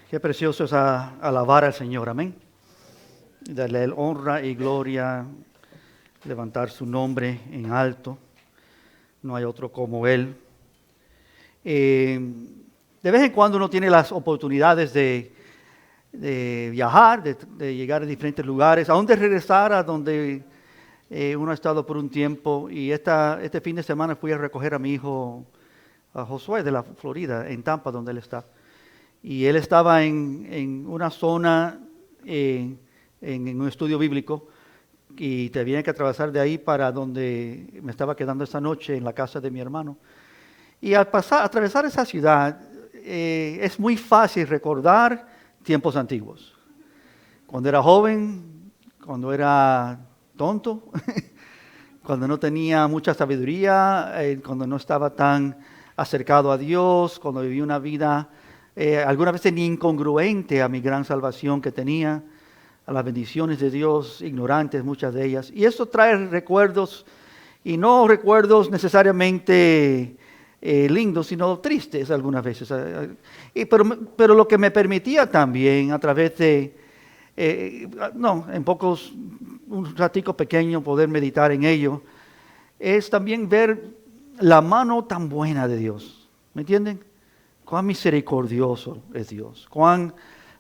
Qué precioso es alabar al Señor, amén. Darle honra y gloria, levantar su nombre en alto. No hay otro como Él. De vez en cuando uno tiene las oportunidades de viajar, de llegar a diferentes lugares, aún de regresar a donde uno ha estado por un tiempo. Y este fin de semana fui a recoger a mi hijo, a Josué de la Florida, en Tampa, donde él está. Y él estaba en una zona, en un estudio bíblico, y tenía que atravesar de ahí para donde me estaba quedando esa noche, en la casa de mi hermano. Y al atravesar esa ciudad, es muy fácil recordar tiempos antiguos. Cuando era joven, cuando era tonto, cuando no tenía mucha sabiduría, cuando no estaba tan acercado a Dios, cuando vivía una vida algunas veces ni incongruente a mi gran salvación que tenía, a las bendiciones de Dios, ignorantes muchas de ellas. Y eso trae recuerdos, y no recuerdos necesariamente lindos, sino tristes algunas veces. Pero lo que me permitía también, a través de, un ratico pequeño, poder meditar en ello, es también ver la mano tan buena de Dios. ¿Me entienden? Cuán misericordioso es Dios, cuán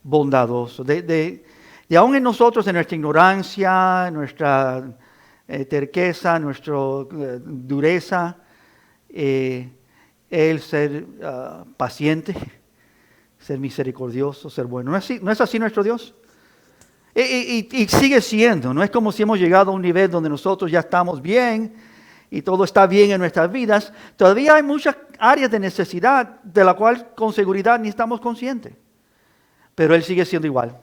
bondadoso. Y aún en nosotros, en nuestra ignorancia, en nuestra terqueza, nuestra dureza, Él ser paciente, ser misericordioso, ser bueno. ¿No es así nuestro Dios? Y sigue siendo. No es como si hemos llegado a un nivel donde nosotros ya estamos bien y todo está bien en nuestras vidas. Todavía hay muchas áreas de necesidad de la cual con seguridad ni estamos conscientes. Pero Él sigue siendo igual.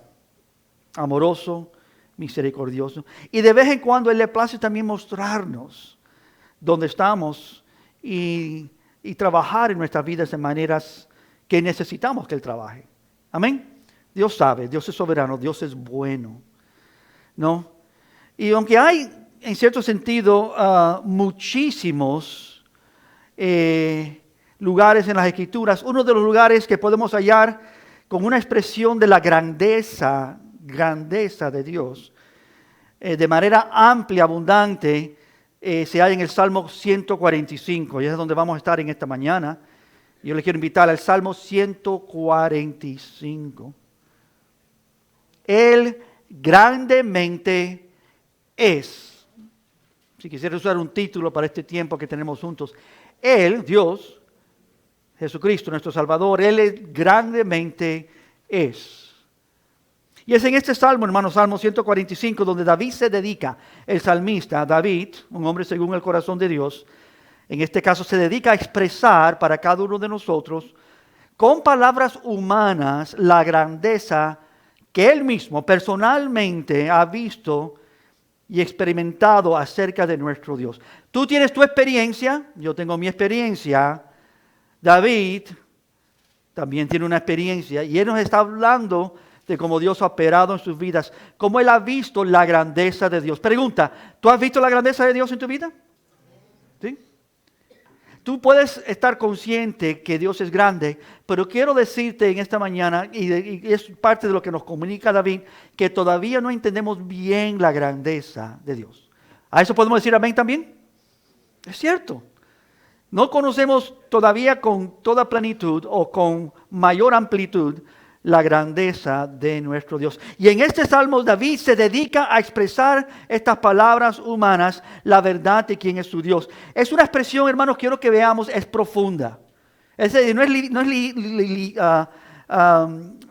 Amoroso, misericordioso. Y de vez en cuando Él le place también mostrarnos dónde estamos y trabajar en nuestras vidas de maneras que necesitamos que Él trabaje. Amén. Dios sabe, Dios es soberano, Dios es bueno. ¿No? Y aunque hay, en cierto sentido, muchísimos lugares en las Escrituras, uno de los lugares que podemos hallar con una expresión de la grandeza de Dios, de manera amplia, abundante, se halla en el Salmo 145, y es donde vamos a estar en esta mañana. Yo le quiero invitar al Salmo 145. Él grandemente es. Si quisiera usar un título para este tiempo que tenemos juntos, Él, Dios, Jesucristo, nuestro Salvador, Él grandemente es. Y es en este salmo, hermano, Salmo 145, donde David se dedica, el salmista, David, un hombre según el corazón de Dios, en este caso se dedica a expresar para cada uno de nosotros, con palabras humanas, la grandeza que él mismo personalmente ha visto y experimentado acerca de nuestro Dios. Tú tienes tu experiencia, yo tengo mi experiencia. David también tiene una experiencia y él nos está hablando de cómo Dios ha operado en sus vidas, cómo él ha visto la grandeza de Dios. Pregunta, ¿tú has visto la grandeza de Dios en tu vida? ¿Sí? Tú puedes estar consciente que Dios es grande, pero quiero decirte en esta mañana, y es parte de lo que nos comunica David, que todavía no entendemos bien la grandeza de Dios. ¿A eso podemos decir amén también? Es cierto. No conocemos todavía con toda plenitud o con mayor amplitud la grandeza de nuestro Dios. Y en este salmo David se dedica a expresar estas palabras humanas, la verdad de quién es su Dios. Es una expresión, hermanos, quiero que veamos, es profunda. No es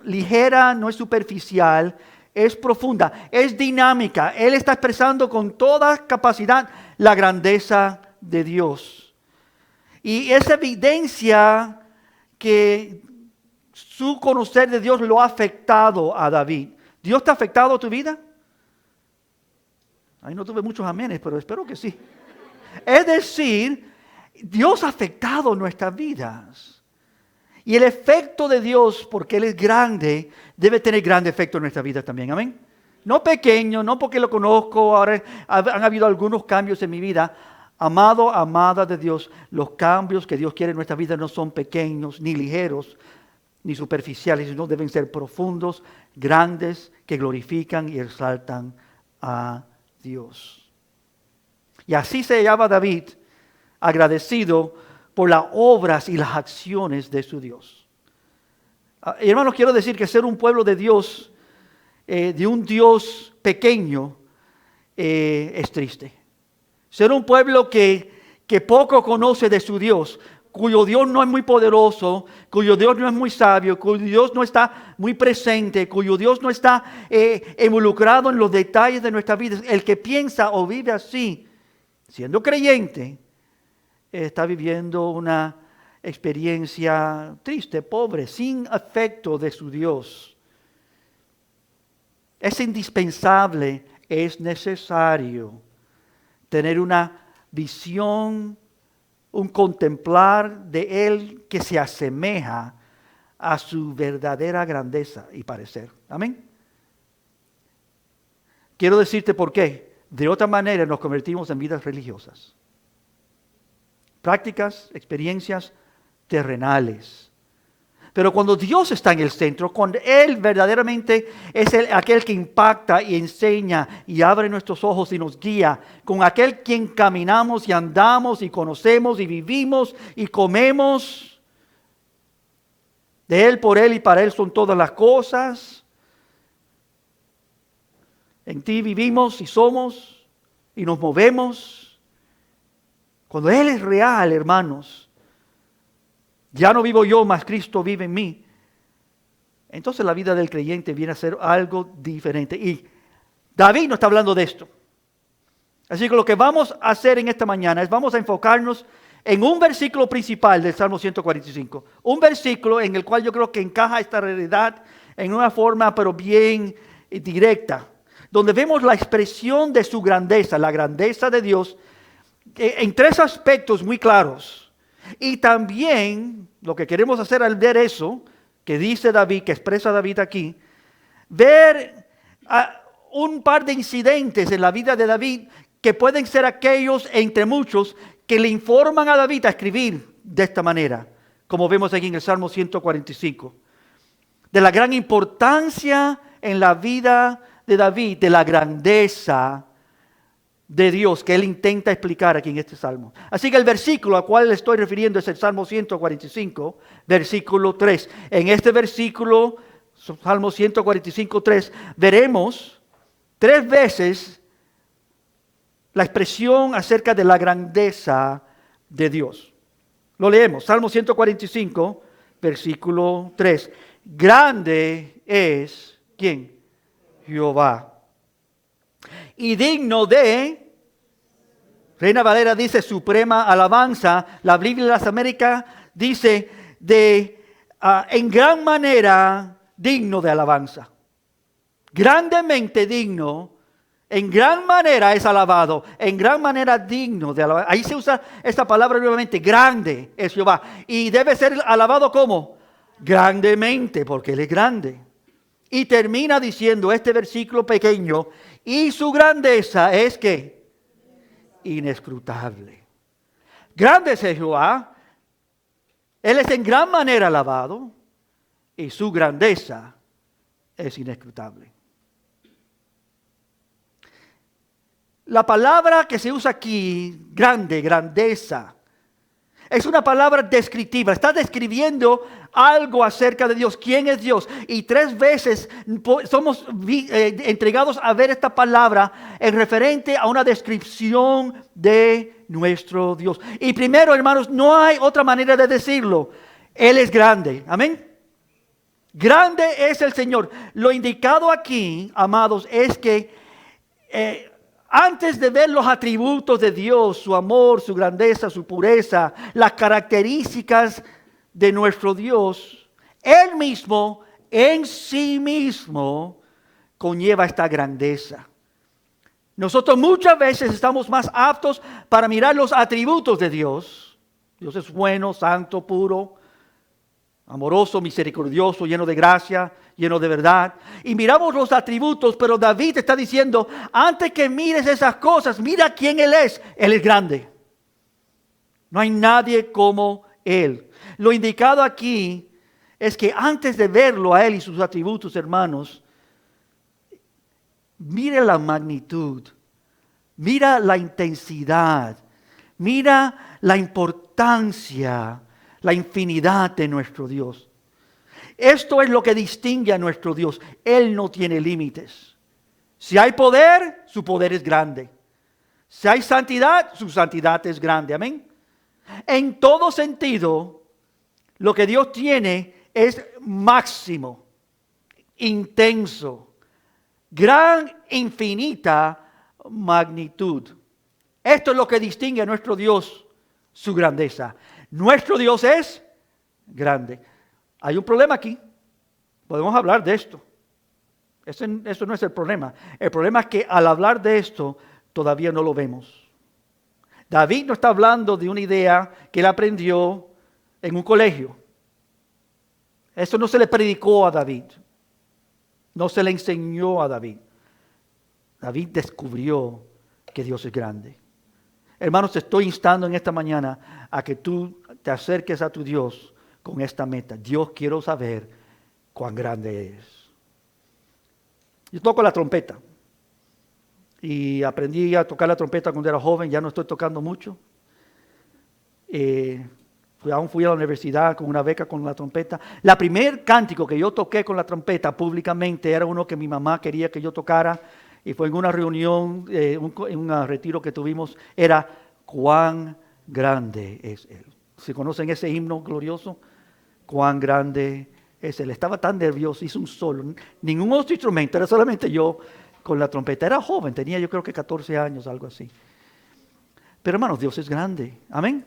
ligera, no es superficial, es profunda, es dinámica. Él está expresando con toda capacidad la grandeza de Dios. Y es evidencia que su conocer de Dios lo ha afectado a David. ¿Dios te ha afectado a tu vida? Ahí no tuve muchos amenes, pero espero que sí. Es decir, Dios ha afectado nuestras vidas. Y el efecto de Dios, porque Él es grande, debe tener grande efecto en nuestras vidas también. Amén. No pequeño, no porque lo conozco, ahora han habido algunos cambios en mi vida. Amado, amada de Dios, los cambios que Dios quiere en nuestra vida no son pequeños ni ligeros. ni superficiales, sino deben ser profundos, grandes, que glorifican y exaltan a Dios. Y así se hallaba David, agradecido por las obras y las acciones de su Dios. Y hermanos, quiero decir que ser un pueblo de Dios, de un Dios pequeño, es triste. Ser un pueblo que poco conoce de su Dios, cuyo Dios no es muy poderoso, cuyo Dios no es muy sabio, cuyo Dios no está muy presente, cuyo Dios no está involucrado en los detalles de nuestra vida. El que piensa o vive así, siendo creyente, está viviendo una experiencia triste, pobre, sin afecto de su Dios. Es indispensable, es necesario tener una visión, un contemplar de Él que se asemeja a su verdadera grandeza y parecer. Amén. Quiero decirte por qué. De otra manera nos convertimos en vidas religiosas. Prácticas, experiencias terrenales. Pero cuando Dios está en el centro, cuando Él verdaderamente es aquel que impacta y enseña y abre nuestros ojos y nos guía, con aquel quien caminamos y andamos y conocemos y vivimos y comemos, de Él, por Él y para Él son todas las cosas. En ti vivimos y somos y nos movemos. Cuando Él es real, hermanos, ya no vivo yo, mas Cristo vive en mí. Entonces la vida del creyente viene a ser algo diferente. Y David no está hablando de esto. Así que lo que vamos a hacer en esta mañana es vamos a enfocarnos en un versículo principal del Salmo 145. Un versículo en el cual yo creo que encaja esta realidad en una forma pero bien directa. Donde vemos la expresión de su grandeza, la grandeza de Dios, en tres aspectos muy claros. Y también lo que queremos hacer al ver eso, que dice David, que expresa David aquí, ver un par de incidentes en la vida de David que pueden ser aquellos entre muchos que le informan a David a escribir de esta manera, como vemos aquí en el Salmo 145. De la gran importancia en la vida de David, de la grandeza de Dios que él intenta explicar aquí en este salmo. Así que el versículo al cual le estoy refiriendo es el Salmo 145, versículo 3. En este versículo, Salmo 145, 3, veremos 3 veces la expresión acerca de la grandeza de Dios. Lo leemos, Salmo 145, versículo 3. Grande es, ¿quién? Jehová. Y digno de, Reina Valera dice suprema alabanza, la Biblia de las Américas dice en gran manera digno de alabanza. Grandemente digno, en gran manera es alabado, en gran manera digno de alabanza. Ahí se usa esta palabra nuevamente, grande es Jehová. Y debe ser alabado ¿cómo? Grandemente, porque Él es grande. Y termina diciendo este versículo pequeño, y su grandeza es que inescrutable. Grande es Jehová, Él es en gran manera alabado, y su grandeza es inescrutable. La palabra que se usa aquí, grande, grandeza, es una palabra descriptiva. Está describiendo algo acerca de Dios. ¿Quién es Dios? Y 3 veces somos entregados a ver esta palabra en referente a una descripción de nuestro Dios. Y primero, hermanos, no hay otra manera de decirlo. Él es grande. Amén. Grande es el Señor. Lo indicado aquí, amados, es que antes de ver los atributos de Dios, su amor, su grandeza, su pureza, las características de nuestro Dios, Él mismo, en sí mismo, conlleva esta grandeza. Nosotros muchas veces estamos más aptos para mirar los atributos de Dios. Dios es bueno, santo, puro, amoroso, misericordioso, lleno de gracia, lleno de verdad. Y miramos los atributos, pero David está diciendo, antes que mires esas cosas, mira quién Él es. Él es grande. No hay nadie como Él. Lo indicado aquí es que antes de verlo a Él y sus atributos, hermanos, mire la magnitud, mira la intensidad, mira la importancia, la infinidad de nuestro Dios. Esto es lo que distingue a nuestro Dios. Él no tiene límites. Si hay poder, su poder es grande. Si hay santidad, su santidad es grande. Amén. En todo sentido, lo que Dios tiene es máximo, intenso, gran, infinita magnitud. Esto es lo que distingue a nuestro Dios, su grandeza. Nuestro Dios es grande. Hay un problema aquí. Podemos hablar de esto. Eso no es el problema. El problema es que al hablar de esto, todavía no lo vemos. David no está hablando de una idea que él aprendió en un colegio. Eso no se le predicó a David. No se le enseñó a David. David descubrió que Dios es grande. Hermanos, te estoy instando en esta mañana a que tú te acerques a tu Dios con esta meta. Dios, quiero saber cuán grande es. Yo toco la trompeta. Y aprendí a tocar la trompeta cuando era joven. Ya no estoy tocando mucho. Aún fui a la universidad con una beca con la trompeta. La primer cántico que yo toqué con la trompeta públicamente era uno que mi mamá quería que yo tocara. Y fue en una reunión, en un retiro que tuvimos. Era cuán grande es Él. ¿Se conocen ese himno glorioso? Cuán grande es Él. Estaba tan nervioso, hizo un solo. Ningún otro instrumento, era solamente yo con la trompeta. Era joven, tenía yo creo que 14 años, algo así. Pero hermanos, Dios es grande. Amén.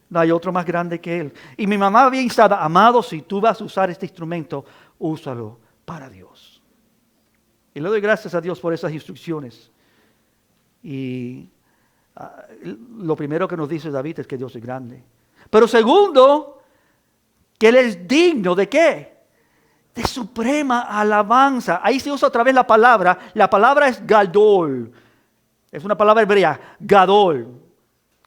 No hay otro más grande que Él. Y mi mamá había instado, amado, si tú vas a usar este instrumento, úsalo para Dios. Y le doy gracias a Dios por esas instrucciones. Y lo primero que nos dice David es que Dios es grande. Pero segundo, que Él es digno ¿de qué? De suprema alabanza. Ahí se usa otra vez la palabra. La palabra es gadol. Es una palabra hebrea. Gadol.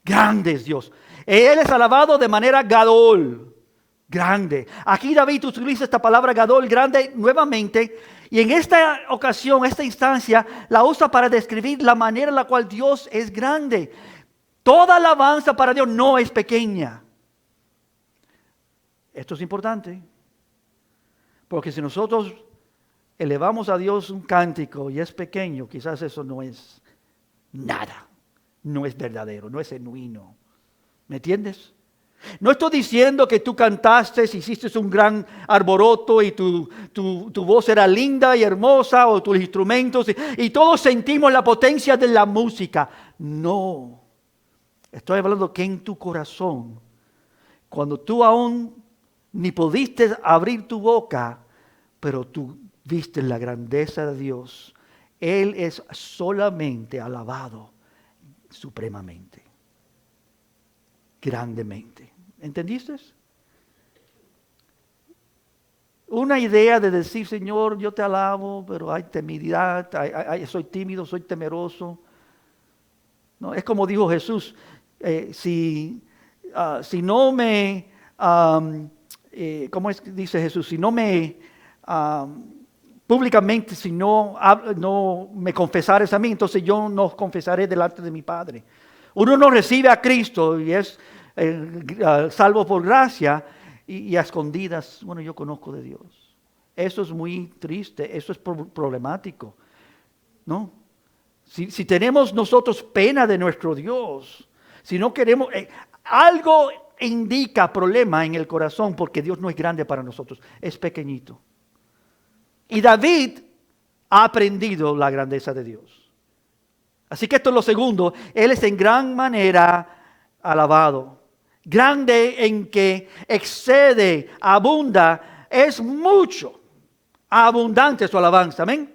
Grande es Dios. Él es alabado de manera gadol. Grande. Aquí David utiliza esta palabra gadol, grande, nuevamente. Y en esta ocasión, esta instancia, la usa para describir la manera en la cual Dios es grande. Toda alabanza para Dios no es pequeña. Esto es importante. Porque si nosotros elevamos a Dios un cántico y es pequeño, quizás eso no es nada. No es verdadero, no es genuino. ¿Me entiendes? No estoy diciendo que tú cantaste, hiciste un gran arboroto y tu voz era linda y hermosa, o tus instrumentos, y todos sentimos la potencia de la música. No. Estoy hablando que en tu corazón, cuando tú aún ni pudiste abrir tu boca, pero tú viste la grandeza de Dios, Él es solamente alabado supremamente, grandemente. ¿Entendiste? Una idea de decir, Señor, yo te alabo, pero hay timidez, soy tímido, soy temeroso. No, es como dijo Jesús, si no me, ¿cómo es que dice Jesús? Si no me, públicamente, si no me confesares a mí, entonces yo no confesaré delante de mi Padre. Uno no recibe a Cristo y es salvo por gracia y a escondidas, bueno, yo conozco de Dios. Eso es muy triste, eso es problemático, ¿no? Si tenemos nosotros pena de nuestro Dios, si no queremos, algo indica problema en el corazón porque Dios no es grande para nosotros, es pequeñito. Y David ha aprendido la grandeza de Dios. Así que esto es lo segundo, Él es en gran manera alabado. Grande en que excede, abunda, es mucho, abundante su alabanza, amén.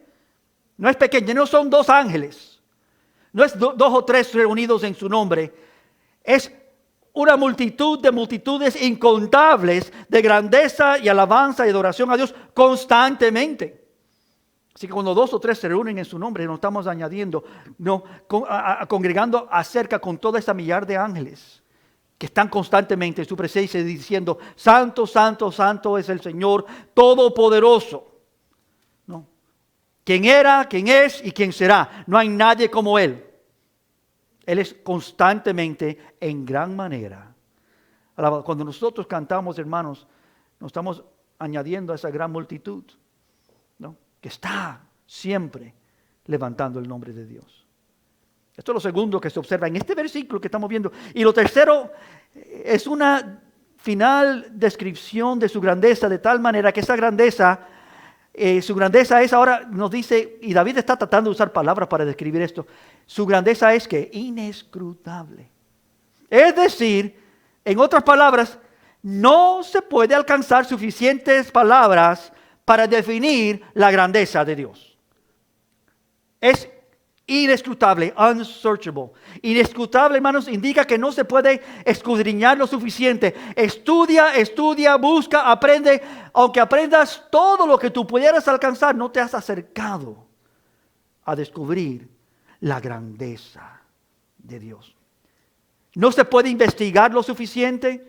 No es pequeña, no son dos ángeles, no es dos o tres reunidos en su nombre, es una multitud de multitudes incontables de grandeza y alabanza y adoración a Dios constantemente. Así que cuando dos o tres se reúnen en su nombre, nos estamos añadiendo, congregando acerca con toda esta millar de ángeles que están constantemente en su presencia diciendo, santo, santo, santo es el Señor Todopoderoso. ¿No? Quien era, quien es y quien será. No hay nadie como Él. Él es constantemente en gran manera. Cuando nosotros cantamos, hermanos, nos estamos añadiendo a esa gran multitud, ¿no? Que está siempre levantando el nombre de Dios. Esto es lo segundo que se observa en este versículo que estamos viendo. Y lo tercero es una final descripción de su grandeza, de tal manera que esa grandeza, su grandeza es ahora, nos dice, y David está tratando de usar palabras para describir esto, su grandeza es que inescrutable. Es decir, en otras palabras, no se puede alcanzar suficientes palabras para definir la grandeza de Dios. Es inescrutable, unsearchable. Inescrutable, hermanos, indica que no se puede escudriñar lo suficiente. Estudia, busca, aprende. Aunque aprendas todo lo que tú pudieras alcanzar, no te has acercado a descubrir la grandeza de Dios. No se puede investigar lo suficiente.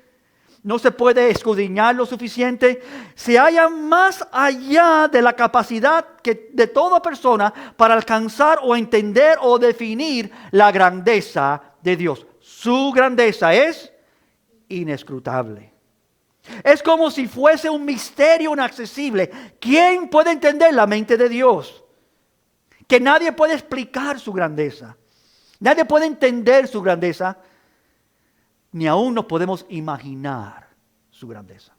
No se puede escudriñar lo suficiente. Se halla más allá de la capacidad de toda persona para alcanzar o entender o definir la grandeza de Dios. Su grandeza es inescrutable. Es como si fuese un misterio inaccesible. ¿Quién puede entender la mente de Dios? Que nadie puede explicar su grandeza. Nadie puede entender su grandeza. Ni aún nos podemos imaginar su grandeza.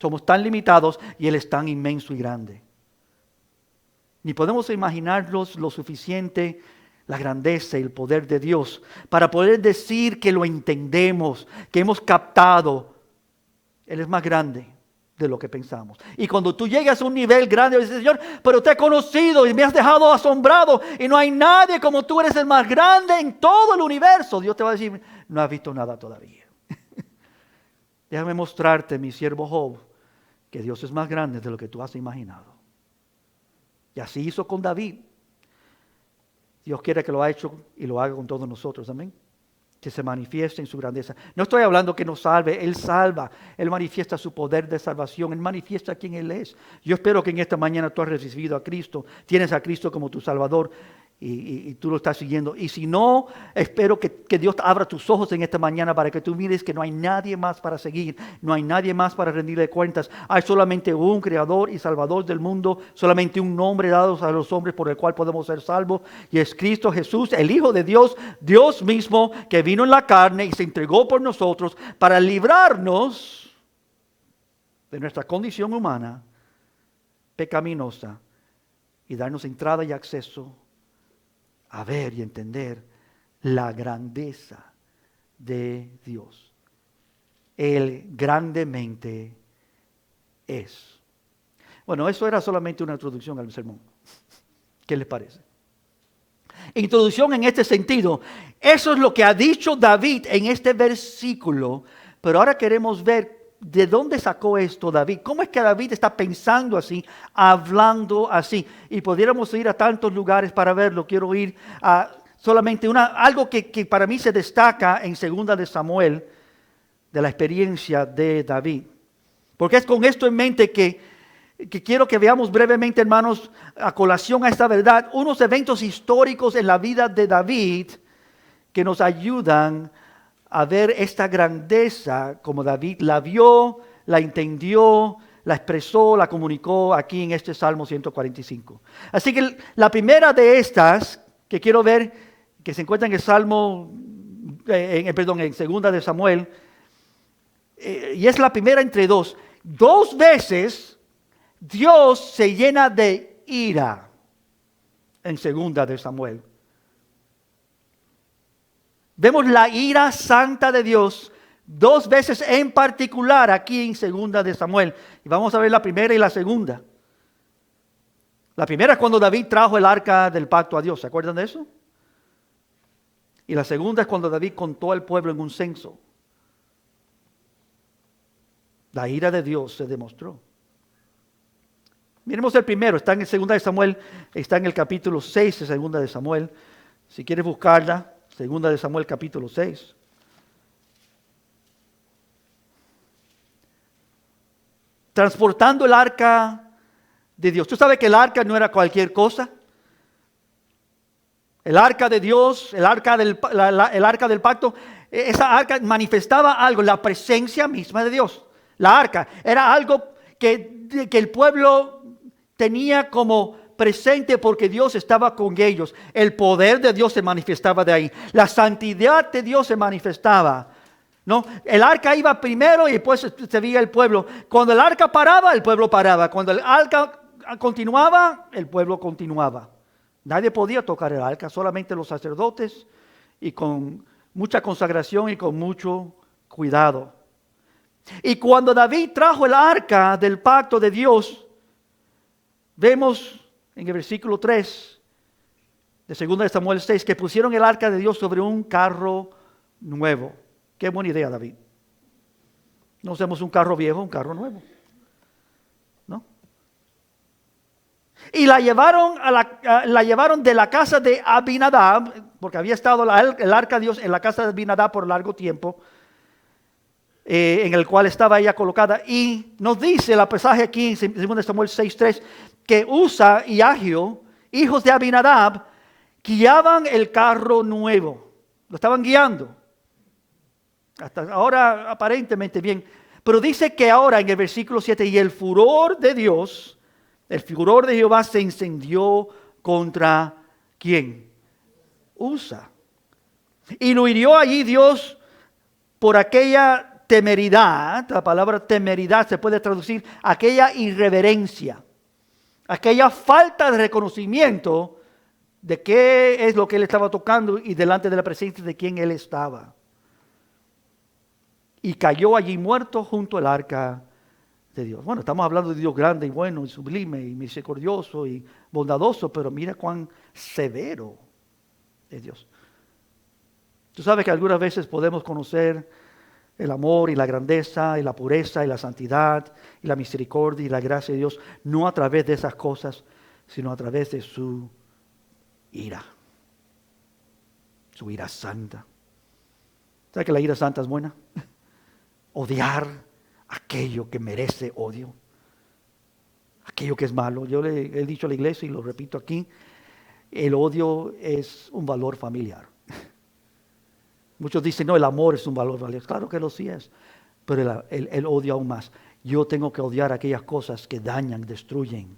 Somos tan limitados y Él es tan inmenso y grande. Ni podemos imaginarnos lo suficiente, la grandeza y el poder de Dios para poder decir que lo entendemos, que hemos captado. Él es más grande de lo que pensamos. Y cuando tú llegas a un nivel grande, dices, Señor, pero te he conocido y me has dejado asombrado y no hay nadie como tú, eres el más grande en todo el universo. Dios te va a decir, no has visto nada todavía. Déjame mostrarte, mi siervo Job, que Dios es más grande de lo que tú has imaginado. Y así hizo con David. Dios quiere que lo ha hecho y lo haga con todos nosotros. Amén. Que se manifieste en su grandeza. No estoy hablando que nos salve, Él salva. Él manifiesta su poder de salvación. Él manifiesta quién Él es. Yo espero que en esta mañana tú has recibido a Cristo. Tienes a Cristo como tu Salvador. Y tú lo estás siguiendo. Y si no, espero que Dios abra tus ojos en esta mañana para que tú mires que no hay nadie más para seguir. No hay nadie más para rendirle cuentas. Hay solamente un Creador y Salvador del mundo. Solamente un nombre dado a los hombres por el cual podemos ser salvos. Y es Cristo Jesús, el Hijo de Dios, Dios mismo, que vino en la carne y se entregó por nosotros para librarnos de nuestra condición humana pecaminosa y darnos entrada y acceso a ver y entender la grandeza de Dios. Él grandemente es. Bueno, eso era solamente una introducción al sermón. ¿Qué les parece? Introducción en este sentido. Eso es lo que ha dicho David en este versículo. Pero ahora queremos ver de dónde sacó esto David. ¿Cómo es que David está pensando así, hablando así? Y pudiéramos ir a tantos lugares para verlo. Quiero ir a solamente algo que para mí se destaca en 2 de Samuel, de la experiencia de David. Porque es con esto en mente que quiero que veamos brevemente, hermanos, a colación a esta verdad, unos eventos históricos en la vida de David que nos ayudan a ver esta grandeza como David la vio, la entendió, la expresó, la comunicó aquí en este Salmo 145. Así que la primera de estas que quiero ver, que se encuentra en el Salmo, en 2 de Samuel, y es la primera entre dos. 2 veces Dios se llena de ira en 2 de Samuel. Vemos la ira santa de Dios 2 veces en particular aquí en 2 de Samuel. Y vamos a ver la primera y la segunda. La primera es cuando David trajo el arca del pacto a Dios. ¿Se acuerdan de eso? Y la segunda es cuando David contó al pueblo en un censo. La ira de Dios se demostró. Miremos el primero. Está en 2 de Samuel. Está en el capítulo 6 de 2 de Samuel. Si quieres buscarla. 2 de Samuel capítulo 6. transportando el arca de Dios. ¿Tú sabes que el arca no era cualquier cosa? El arca de Dios, el arca del pacto, esa arca manifestaba algo, la presencia misma de Dios. La arca era algo que el pueblo tenía como presente porque Dios estaba con ellos. El poder de Dios se manifestaba de ahí. La santidad de Dios se manifestaba. ¿No? El arca iba primero y después se veía el pueblo. Cuando el arca paraba, el pueblo paraba. Cuando el arca continuaba, el pueblo continuaba. Nadie podía tocar el arca, solamente los sacerdotes, y con mucha consagración y con mucho cuidado. Y cuando David trajo el arca del pacto de Dios, vemos en el versículo 3 de 2 Samuel 6 que pusieron el arca de Dios sobre un carro nuevo. Qué buena idea, David. No hacemos un carro viejo, un carro nuevo. ¿No? Y la llevaron de la casa de Abinadab, porque había estado el arca de Dios en la casa de Abinadab por largo tiempo, en el cual estaba ella colocada. Y nos dice el pasaje aquí en 2 Samuel 6:3 que Usa y Ahio, hijos de Abinadab, guiaban el carro nuevo. Lo estaban guiando. Hasta ahora aparentemente bien. Pero dice que ahora en el versículo 7, y el furor de Dios, el furor de Jehová se encendió contra ¿quién? Usa. Y lo hirió allí Dios por aquella temeridad. La palabra temeridad se puede traducir aquella irreverencia, aquella falta de reconocimiento de qué es lo que él estaba tocando y delante de la presencia de quien él estaba. Y cayó allí muerto junto al arca de Dios. Bueno, estamos hablando de Dios grande y bueno y sublime y misericordioso y bondadoso, pero mira cuán severo es Dios. Tú sabes que algunas veces podemos conocer el amor y la grandeza y la pureza y la santidad y la misericordia y la gracia de Dios, no a través de esas cosas, sino a través de su ira santa. ¿Sabes que la ira santa es buena? Odiar aquello que merece odio, aquello que es malo. Yo le he dicho a la iglesia y lo repito aquí, el odio es un valor familiar. Muchos dicen, no, el amor es un valor familiar. Claro que lo sí es, pero el odio aún más. Yo tengo que odiar aquellas cosas que dañan, destruyen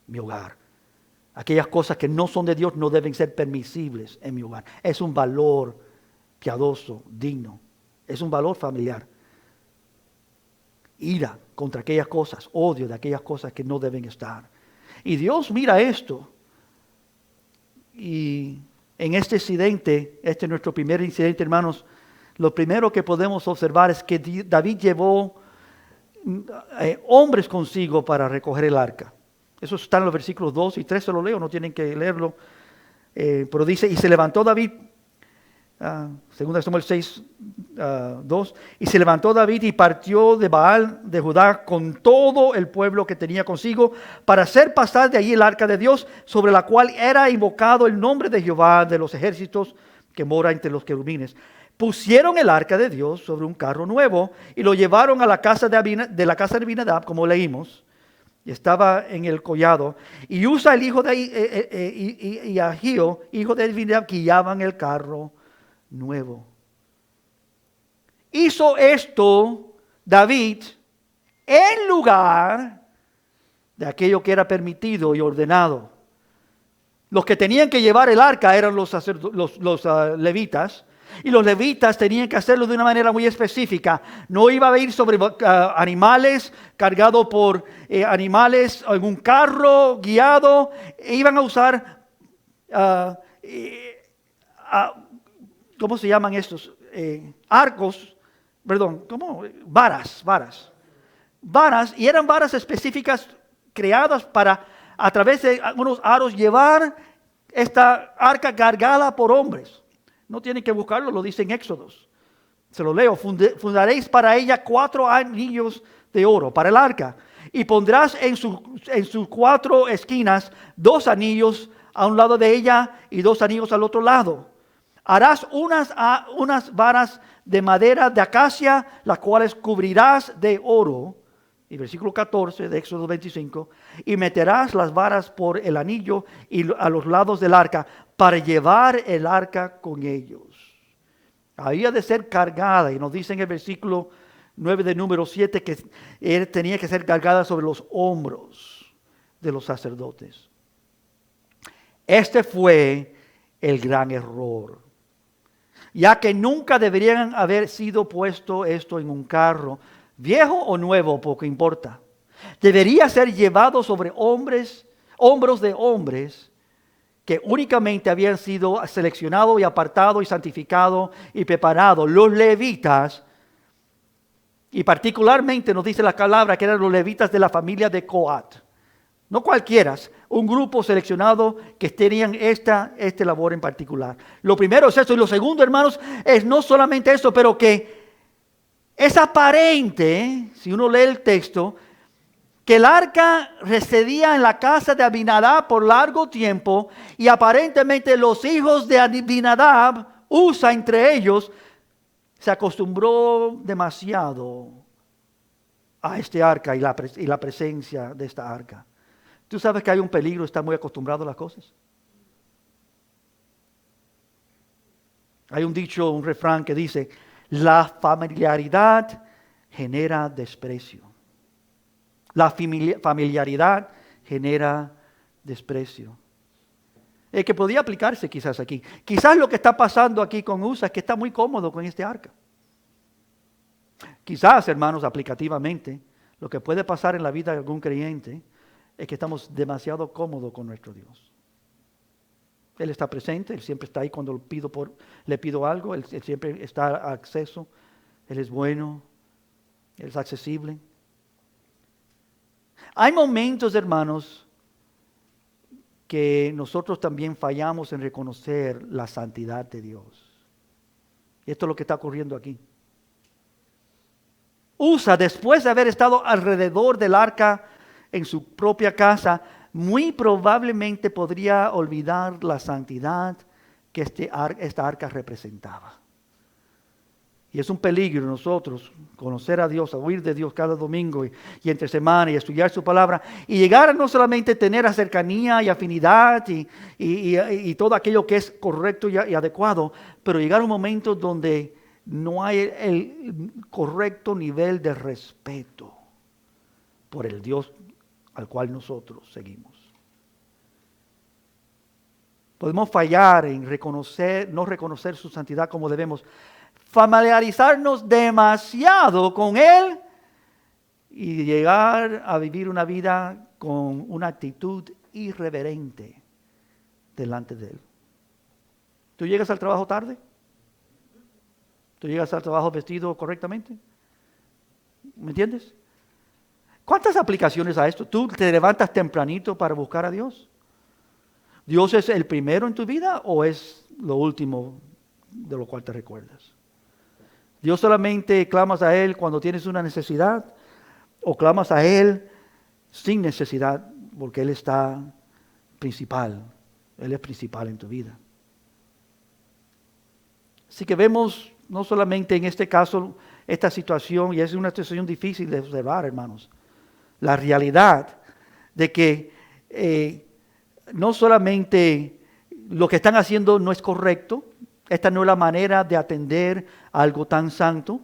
mi hogar. Aquellas cosas que no son de Dios no deben ser permisibles en mi hogar. Es un valor piadoso, digno. Es un valor familiar. Ira contra aquellas cosas, odio de aquellas cosas que no deben estar. Y Dios mira esto. Y en este incidente, este es nuestro primer incidente, hermanos, lo primero que podemos observar es que David llevó hombres consigo para recoger el arca. Eso está en los versículos 2 y 3, se lo leo, no tienen que leerlo. Pero dice, y se levantó David, 2 Samuel 6, 2, y se levantó David y partió de Baal de Judá con todo el pueblo que tenía consigo para hacer pasar de allí el arca de Dios, sobre la cual era invocado el nombre de Jehová de los ejércitos que mora entre los querubines. Pusieron el arca de Dios sobre un carro nuevo y lo llevaron a la casa de la casa de Abinadab, como leímos. Y estaba en el collado. Y Usa, el hijo de y Ahio, hijo de Abinadab, guiaban el carro nuevo. Hizo esto David en lugar de aquello que era permitido y ordenado. Los que tenían que llevar el arca eran los levitas, y los levitas tenían que hacerlo de una manera muy específica. No iba a ir sobre animales, cargado por animales, en un carro guiado. Iban a usar ¿cómo se llaman estos? Arcos, perdón, ¿cómo? Varas, y eran varas específicas creadas para, a través de unos aros, llevar esta arca cargada por hombres. No tienen que buscarlo, lo dice en Éxodos. Se lo leo, fundaréis para ella 4 anillos de oro, para el arca, y pondrás en sus 4 esquinas 2 anillos a un lado de ella y 2 anillos al otro lado. Harás unas varas de madera de acacia, las cuales cubrirás de oro, Y versículo 14 de Éxodo 25, y meterás las varas por el anillo y a los lados del arca para llevar el arca con ellos. Había de ser cargada, y nos dice en el versículo 9 de número 7 que tenía que ser cargada sobre los hombros de los sacerdotes. Este fue el gran error, ya que nunca deberían haber sido puesto esto en un carro, viejo o nuevo, poco importa. Debería ser llevado sobre hombros de hombres que únicamente habían sido seleccionados y apartados y santificados y preparados, los levitas, y particularmente nos dice la palabra que eran los levitas de la familia de Coat. No cualquiera, un grupo seleccionado que tenían esta labor en particular. Lo primero es eso, y lo segundo, hermanos, es no solamente eso, pero que es aparente, si uno lee el texto, que el arca residía en la casa de Abinadab por largo tiempo, y aparentemente los hijos de Abinadab, Usa entre ellos, se acostumbró demasiado a este arca y la presencia de esta arca. ¿Tú sabes que hay un peligro estar muy acostumbrado a las cosas? Hay un dicho, un refrán que dice, la familiaridad genera desprecio. La familiaridad genera desprecio. Es que podía aplicarse quizás aquí. Quizás lo que está pasando aquí con Usa es que está muy cómodo con este arca. Quizás, hermanos, aplicativamente, lo que puede pasar en la vida de algún creyente es que estamos demasiado cómodos con nuestro Dios. Él está presente, Él siempre está ahí cuando le pido algo, Él siempre está a acceso, Él es bueno, Él es accesible. Hay momentos, hermanos, que nosotros también fallamos en reconocer la santidad de Dios. Y esto es lo que está ocurriendo aquí. Usa, después de haber estado alrededor del arca en su propia casa, muy probablemente podría olvidar la santidad que esta arca representaba. Y es un peligro nosotros conocer a Dios, a oír de Dios cada domingo y entre semana y estudiar su palabra y llegar a no solamente tener a cercanía y afinidad y todo aquello que es correcto y adecuado, pero llegar a un momento donde no hay el correcto nivel de respeto por el Dios al cual nosotros seguimos. Podemos fallar en no reconocer su santidad como debemos, familiarizarnos demasiado con Él y llegar a vivir una vida con una actitud irreverente delante de Él. ¿Tú llegas al trabajo tarde? ¿Tú llegas al trabajo vestido correctamente? ¿Me entiendes? ¿Cuántas aplicaciones a esto? ¿Tú te levantas tempranito para buscar a Dios? ¿Dios es el primero en tu vida o es lo último de lo cual te recuerdas? ¿Dios solamente clamas a Él cuando tienes una necesidad o clamas a Él sin necesidad porque Él está principal? Él es principal en tu vida. Así que vemos no solamente en este caso esta situación, y es una situación difícil de observar, hermanos, la realidad de que no solamente lo que están haciendo no es correcto, esta no es la manera de atender a algo tan santo,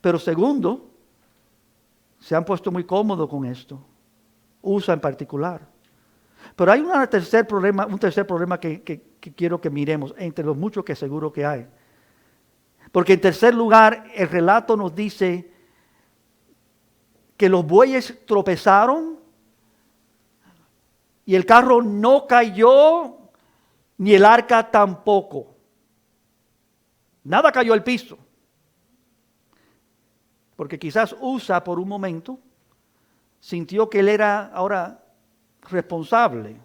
pero segundo, se han puesto muy cómodos con esto, Usa en particular. Pero hay un tercer problema que quiero que miremos, entre los muchos que seguro que hay. Porque en tercer lugar, el relato nos dice que los bueyes tropezaron y el carro no cayó, ni el arca tampoco. Nada cayó al piso. Porque quizás Usa por un momento sintió que él era ahora responsable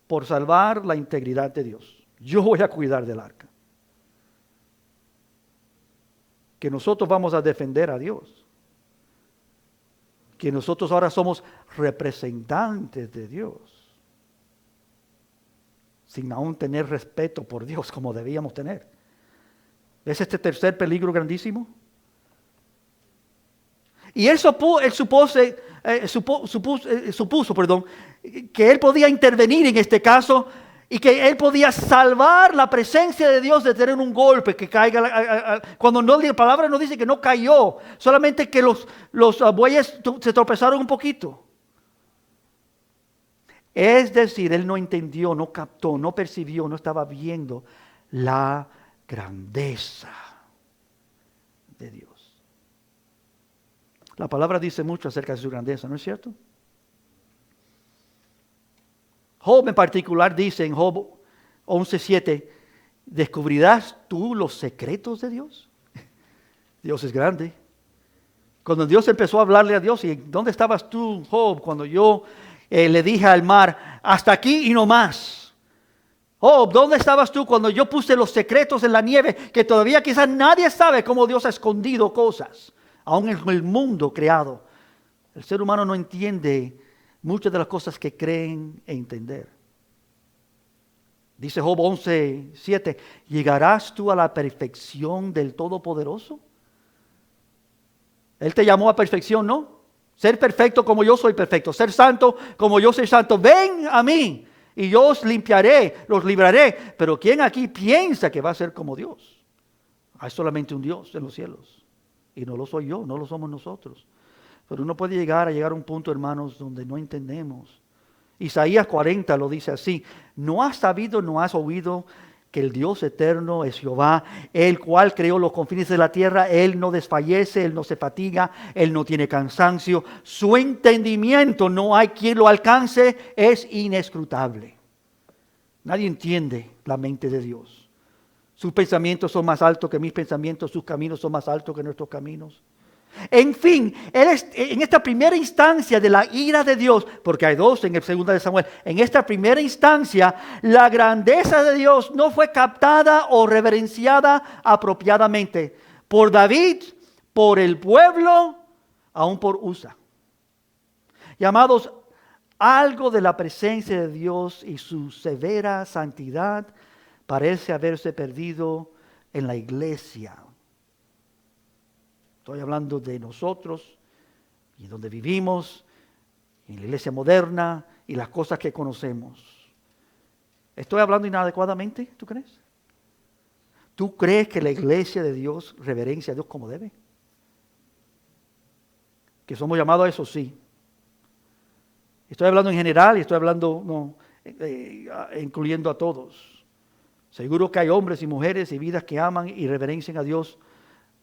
por salvar la integridad de Dios. Yo voy a cuidar del arca. Que nosotros vamos a defender a Dios. Que nosotros ahora somos representantes de Dios. Sin aún tener respeto por Dios como debíamos tener. ¿Ves este tercer peligro grandísimo? Y él supuso, que él podía intervenir en este caso y que él podía salvar la presencia de Dios de tener un golpe que caiga. Cuando la palabra no dice que no cayó, solamente que los bueyes se tropezaron un poquito. Es decir, él no entendió, no captó, no percibió, no estaba viendo la grandeza de Dios. La palabra dice mucho acerca de su grandeza, ¿no es cierto? Job en particular dice en Job 11:7, ¿descubrirás tú los secretos de Dios? Dios es grande. Cuando Dios empezó a hablarle a Dios, ¿y dónde estabas tú, Job, cuando yo le dije al mar, hasta aquí y no más? Job, ¿dónde estabas tú cuando yo puse los secretos en la nieve, que todavía quizás nadie sabe cómo Dios ha escondido cosas, aún en el mundo creado? El ser humano no entiende muchas de las cosas que creen entender. Dice Job 11:7, ¿llegarás tú a la perfección del Todopoderoso? Él te llamó a perfección, ¿no? Ser perfecto como yo soy perfecto, ser santo como yo soy santo. Ven a mí y yo os limpiaré, los libraré. Pero ¿quién aquí piensa que va a ser como Dios? Hay solamente un Dios en los cielos. Y no lo soy yo, no lo somos nosotros. Pero uno puede llegar a un punto, hermanos, donde no entendemos. Isaías 40 lo dice así: ¿no has sabido, no has oído que el Dios eterno es Jehová, el cual creó los confines de la tierra? Él no desfallece, Él no se fatiga, Él no tiene cansancio. Su entendimiento no hay quien lo alcance, es inescrutable. Nadie entiende la mente de Dios. Sus pensamientos son más altos que mis pensamientos, sus caminos son más altos que nuestros caminos. En fin, él es, en esta primera instancia de la ira de Dios, porque hay dos en el segundo de Samuel, en esta primera instancia la grandeza de Dios no fue captada o reverenciada apropiadamente por David, por el pueblo, aún por Usa. Y amados, algo de la presencia de Dios y su severa santidad parece haberse perdido en la iglesia. Estoy hablando de nosotros y donde vivimos, en la iglesia moderna y las cosas que conocemos. ¿Estoy hablando inadecuadamente, tú crees? ¿Tú crees que la iglesia de Dios reverencia a Dios como debe? ¿Que somos llamados a eso? Sí. Estoy hablando en general y estoy hablando incluyendo a todos. Seguro que hay hombres y mujeres y vidas que aman y reverencian a Dios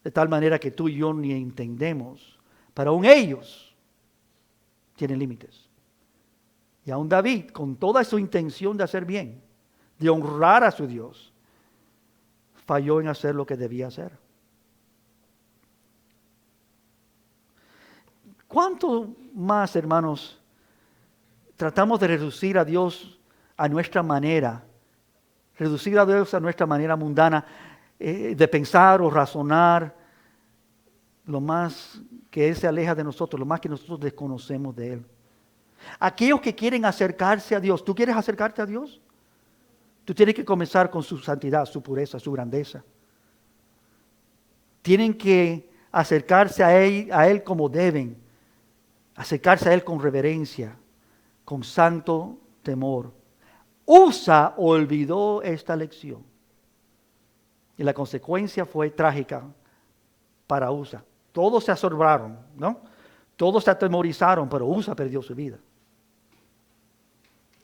de tal manera que tú y yo ni entendemos. Pero aún ellos tienen límites. Y aún David, con toda su intención de hacer bien, de honrar a su Dios, falló en hacer lo que debía hacer. ¿Cuánto más, hermanos, tratamos de reducir a Dios a nuestra manera? Reducir a Dios a nuestra manera mundana de pensar o razonar, lo más que Él se aleja de nosotros, lo más que nosotros desconocemos de Él. Aquellos que quieren acercarse a Dios, ¿tú quieres acercarte a Dios? Tú tienes que comenzar con su santidad, su pureza, su grandeza. Tienen que acercarse a Él como deben, acercarse a Él con reverencia, con santo temor. Usa olvidó esta lección. Y la consecuencia fue trágica para Usa. Todos se asombraron, ¿no? Todos se atemorizaron, pero Usa perdió su vida.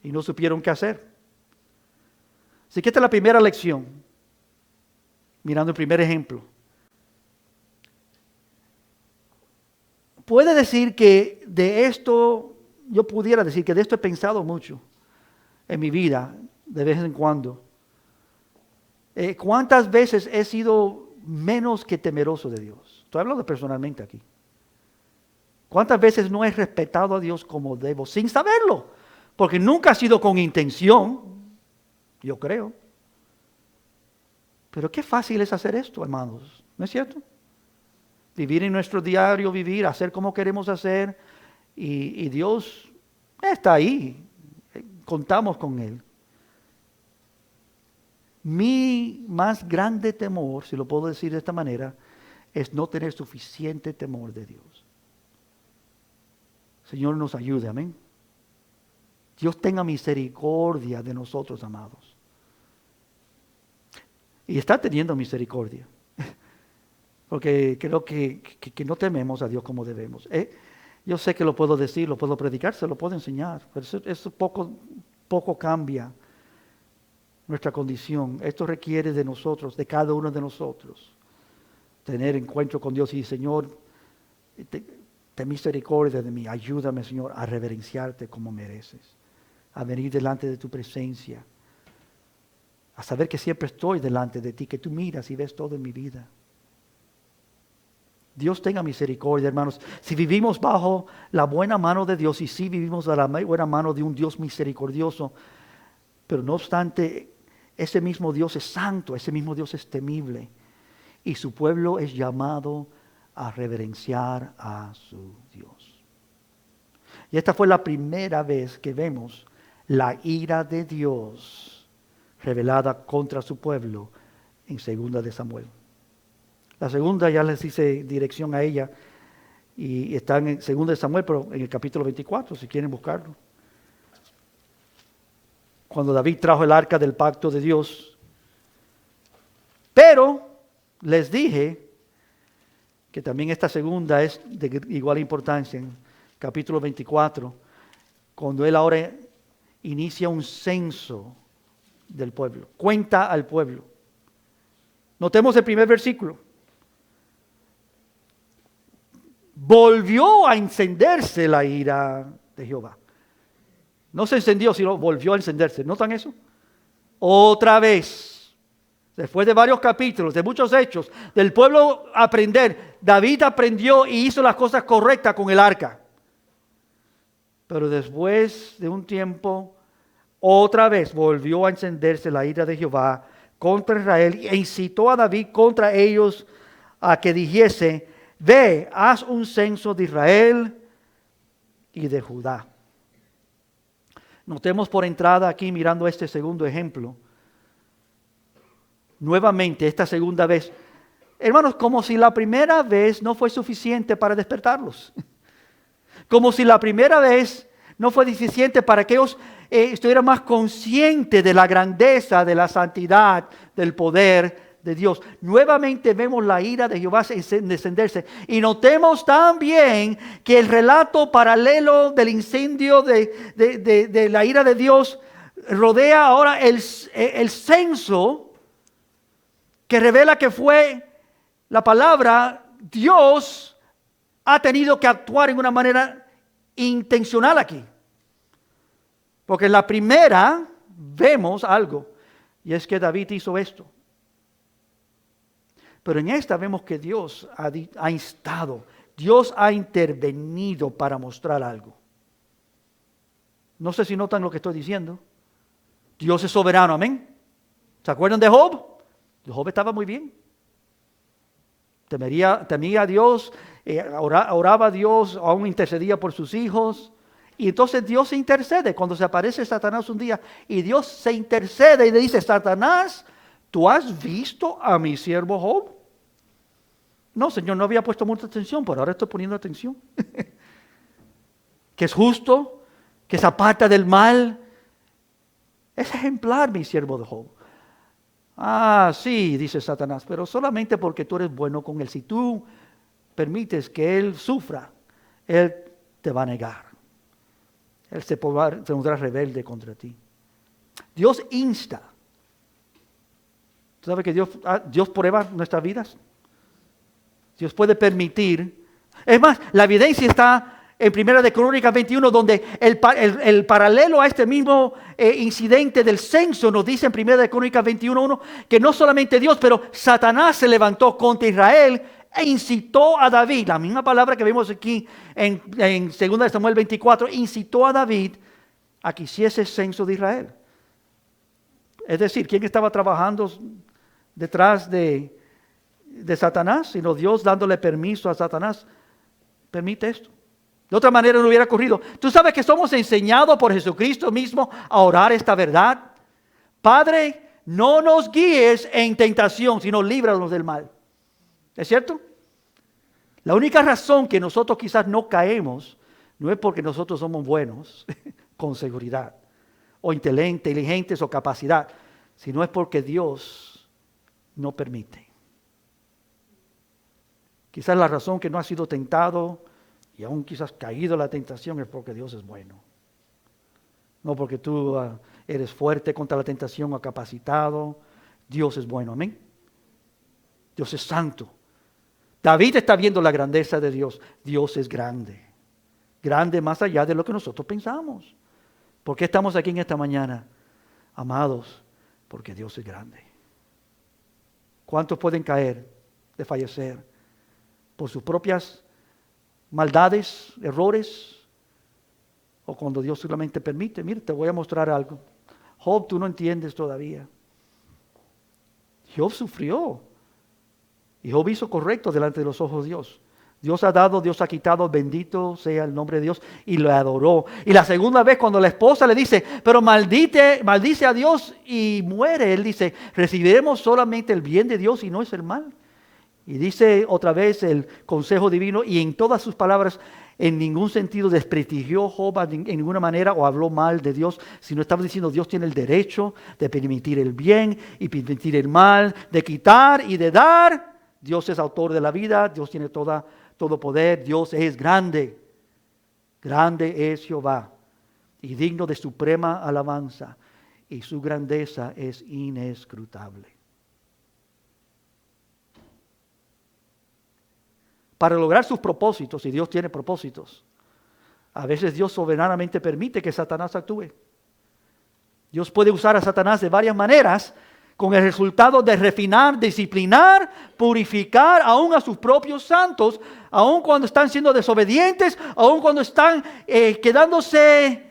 Y no supieron qué hacer. Así que esta es la primera lección. Mirando el primer ejemplo. Puede decir que de esto, yo pudiera decir que de esto he pensado mucho en mi vida, de vez en cuando. ¿Cuántas veces he sido menos que temeroso de Dios? Estoy hablando personalmente aquí. ¿Cuántas veces no he respetado a Dios como debo, sin saberlo? Porque nunca ha sido con intención, yo creo. Pero qué fácil es hacer esto, hermanos, ¿no es cierto? Vivir en nuestro diario vivir, hacer como queremos hacer, y Dios está ahí, contamos con Él. Mi más grande temor, si lo puedo decir de esta manera, es no tener suficiente temor de Dios. Señor nos ayude, amén. Dios tenga misericordia de nosotros, amados. Y está teniendo misericordia. Porque creo que no tememos a Dios como debemos. Yo sé que lo puedo decir, lo puedo predicar, se lo puedo enseñar. Pero eso poco cambia nuestra condición. Esto requiere de nosotros, de cada uno de nosotros, tener encuentro con Dios y Señor, ten misericordia de mí. Ayúdame, Señor, a reverenciarte como mereces, a venir delante de tu presencia, a saber que siempre estoy delante de ti, que tú miras y ves todo en mi vida. Dios tenga misericordia, hermanos. Si vivimos bajo la buena mano de Dios y si vivimos a la buena mano de un Dios misericordioso, pero no obstante, ese mismo Dios es santo, ese mismo Dios es temible y su pueblo es llamado a reverenciar a su Dios. Y esta fue la primera vez que vemos la ira de Dios revelada contra su pueblo en 2 de Samuel. La segunda ya les hice dirección a ella y está en 2 de Samuel, pero en el capítulo 24, si quieren buscarlo. Cuando David trajo el arca del pacto de Dios. Pero les dije que también esta segunda es de igual importancia en capítulo 24, cuando él ahora inicia un censo del pueblo, cuenta al pueblo. Notemos el primer versículo. Volvió a encenderse la ira de Jehová. No se encendió, sino volvió a encenderse. ¿Notan eso? Otra vez. Después de varios capítulos, de muchos hechos, del pueblo aprender, David aprendió y hizo las cosas correctas con el arca. Pero después de un tiempo, otra vez volvió a encenderse la ira de Jehová contra Israel e incitó a David contra ellos a que dijese: ve, haz un censo de Israel y de Judá. Notemos por entrada aquí, mirando este segundo ejemplo, nuevamente esta segunda vez, hermanos, como si la primera vez no fue suficiente para despertarlos. Como si la primera vez no fue suficiente para que ellos estuvieran más conscientes de la grandeza, de la santidad, del poder de Dios. Nuevamente vemos la ira de Jehová descenderse. Y notemos también que el relato paralelo del incendio de la ira de Dios rodea ahora el censo que revela que fue la palabra. Dios ha tenido que actuar en una manera intencional aquí. Porque en la primera vemos algo, y es que David hizo esto. Pero en esta vemos que Dios ha instado, Dios ha intervenido para mostrar algo. No sé si notan lo que estoy diciendo. Dios es soberano, amén. ¿Se acuerdan de Job? Job estaba muy bien. Temía a Dios, oraba a Dios, aún intercedía por sus hijos. Y entonces Dios se intercede cuando se aparece Satanás un día. Y Dios se intercede y le dice: Satanás, ¿tú has visto a mi siervo Job? No, Señor, no había puesto mucha atención, pero ahora estoy poniendo atención. Que es justo, que se aparta del mal. Es ejemplar mi siervo de Job. Ah, sí, dice Satanás, pero solamente porque tú eres bueno con él. Si tú permites que él sufra, él te va a negar. Él se pondrá rebelde contra ti. Dios insta. ¿Tú sabes que Dios prueba nuestras vidas? Dios puede permitir. Es más, la evidencia está en 1 de Crónicas 21, donde el paralelo a este mismo incidente del censo nos dice en 1 de Crónicas 21:1 que no solamente Dios, pero Satanás se levantó contra Israel e incitó a David. La misma palabra que vemos aquí en 2 de Samuel 24, incitó a David a que hiciese censo de Israel. Es decir, ¿quién estaba trabajando detrás de Satanás? Sino Dios dándole permiso a Satanás. Permite esto. De otra manera no hubiera ocurrido. Tú sabes que somos enseñados por Jesucristo mismo a orar esta verdad. Padre, no nos guíes en tentación, sino líbranos del mal. ¿Es cierto? La única razón que nosotros quizás no caemos No es porque nosotros somos buenos, con seguridad, o inteligentes o capacidad, sino es porque Dios no permite. Quizás la razón que no has sido tentado y aún quizás caído en la tentación es porque Dios es bueno. No porque tú eres fuerte contra la tentación o capacitado. Dios es bueno, amén. Dios es santo. David está viendo la grandeza de Dios. Dios es grande. Grande más allá de lo que nosotros pensamos. ¿Por qué estamos aquí en esta mañana? Amados, porque Dios es grande. ¿Cuántos pueden caer, desfallecer por sus propias maldades, errores? O cuando Dios solamente permite. Mira, te voy a mostrar algo. Job, tú no entiendes todavía. Job sufrió. Y Job hizo correcto delante de los ojos de Dios. Dios ha dado, Dios ha quitado, bendito sea el nombre de Dios, y lo adoró. Y la segunda vez cuando la esposa le dice, pero maldice a Dios y muere, él dice, recibiremos solamente el bien de Dios y no es el mal. Y dice otra vez el consejo divino, y en todas sus palabras, en ningún sentido desprestigió Job en ninguna manera o habló mal de Dios, sino estaba diciendo Dios tiene el derecho de permitir el bien y permitir el mal, de quitar y de dar. Dios es autor de la vida, Dios tiene todo poder, Dios es grande. Grande es Jehová y digno de suprema alabanza, y su grandeza es inescrutable. Para lograr sus propósitos, y Dios tiene propósitos, a veces Dios soberanamente permite que Satanás actúe. Dios puede usar a Satanás de varias maneras, con el resultado de refinar, disciplinar, purificar aún a sus propios santos, aún cuando están siendo desobedientes, aún cuando están quedándose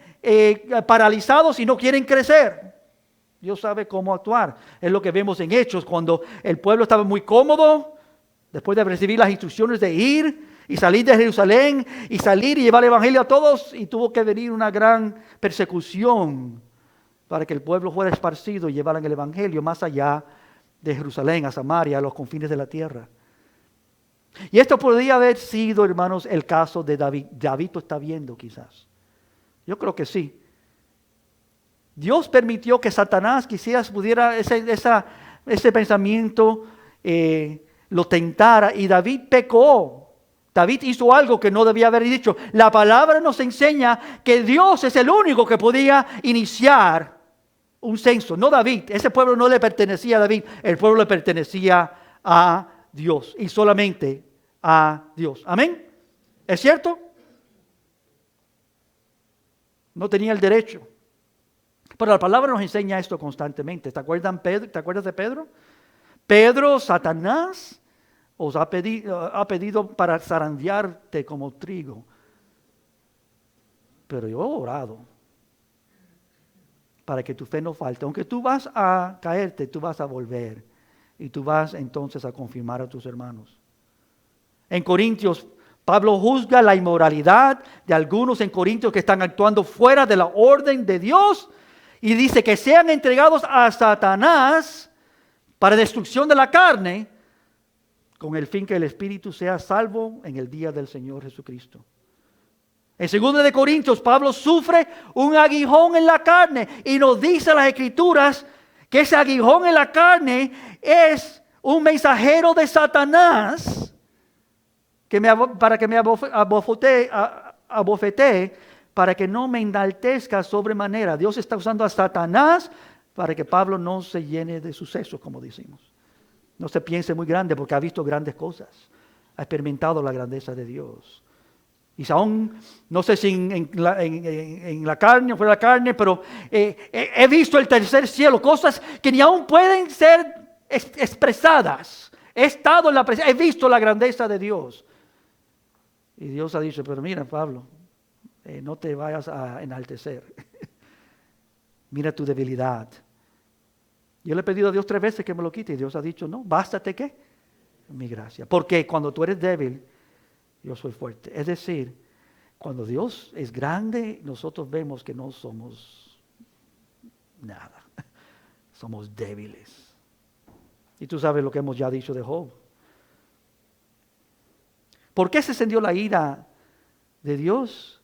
paralizados y no quieren crecer. Dios sabe cómo actuar. Es lo que vemos en Hechos, cuando el pueblo estaba muy cómodo, después de recibir las instrucciones de ir y salir de Jerusalén y salir y llevar el evangelio a todos, y tuvo que venir una gran persecución para que el pueblo fuera esparcido y llevaran el evangelio más allá de Jerusalén, a Samaria, a los confines de la tierra. Y esto podría haber sido, hermanos, el caso de David. David lo está viendo quizás. Yo creo que sí. Dios permitió que Satanás quizás pudiera ese pensamiento lo tentara, y David pecó. David hizo algo que no debía haber dicho. La palabra nos enseña que Dios es el único que podía iniciar un censo, no David. Ese pueblo no le pertenecía a David, el pueblo le pertenecía a Dios y solamente a Dios. Amén. ¿Es cierto? No tenía el derecho. Pero la palabra nos enseña esto constantemente. ¿Te acuerdas de Pedro? Pedro, Satanás os ha pedido para zarandearte como trigo. Pero yo he orado para que tu fe no falte. Aunque tú vas a caerte, tú vas a volver. Y tú vas entonces a confirmar a tus hermanos. En Corintios, Pablo juzga la inmoralidad de algunos en Corintios que están actuando fuera de la orden de Dios. Y dice que sean entregados a Satanás para destrucción de la carne, con el fin que el espíritu sea salvo en el día del Señor Jesucristo. En 2 de Corintios, Pablo sufre un aguijón en la carne y nos dice las Escrituras que ese aguijón en la carne es un mensajero de Satanás para que me abofetee, para que no me enaltezca sobremanera. Dios está usando a Satanás para que Pablo no se llene de sucesos, como decimos. No se piense muy grande porque ha visto grandes cosas. Ha experimentado la grandeza de Dios. Y aún, no sé si en la carne o fuera de la carne, pero he visto el tercer cielo, cosas que ni aún pueden ser expresadas. He estado en la presencia, he visto la grandeza de Dios. Y Dios ha dicho, pero mira, Pablo, no te vayas a enaltecer. Mira tu debilidad. Yo le he pedido a Dios 3 veces que me lo quite y Dios ha dicho, no, bástate ¿qué? Mi gracia. Porque cuando tú eres débil, yo soy fuerte. Es decir, cuando Dios es grande, nosotros vemos que no somos nada. Somos débiles. Y tú sabes lo que hemos ya dicho de Job. ¿Por qué se encendió la ira de Dios?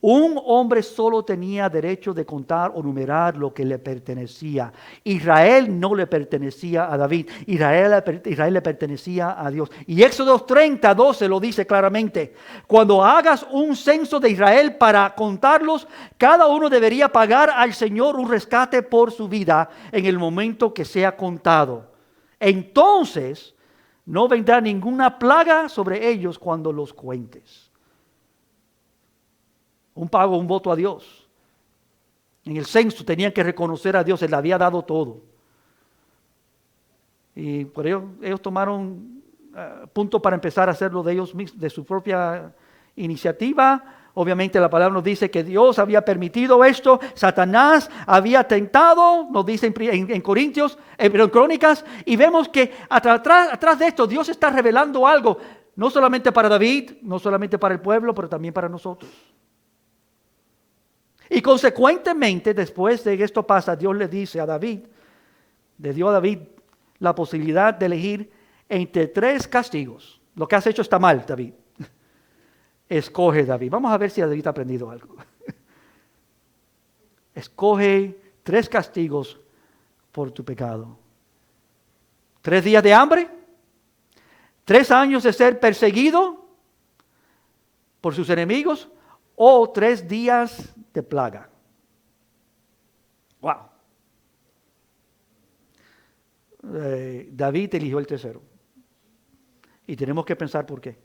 Un hombre solo tenía derecho de contar o numerar lo que le pertenecía. Israel no le pertenecía a David. Israel le pertenecía a Dios. Y Éxodo 30:12 lo dice claramente. Cuando hagas un censo de Israel para contarlos, cada uno debería pagar al Señor un rescate por su vida en el momento que sea contado. Entonces, no vendrá ninguna plaga sobre ellos cuando los cuentes. Un pago, un voto a Dios. En el censo tenían que reconocer a Dios, Él le había dado todo. Y por ellos tomaron punto para empezar a hacerlo de ellos mismos, de su propia iniciativa. Obviamente la palabra nos dice que Dios había permitido esto. Satanás había tentado, nos dice en Corintios, en Crónicas, y vemos que atrás de esto Dios está revelando algo, no solamente para David, no solamente para el pueblo, pero también para nosotros. Y consecuentemente, después de que esto pasa, Dios le dio a David la posibilidad de elegir entre 3 castigos. Lo que has hecho está mal, David. Escoge, David. Vamos a ver si David ha aprendido algo. Escoge 3 castigos por tu pecado. 3 días de hambre, 3 años de ser perseguido por sus enemigos, o 3 días de plaga. Wow. David eligió el tercero. Y tenemos que pensar por qué.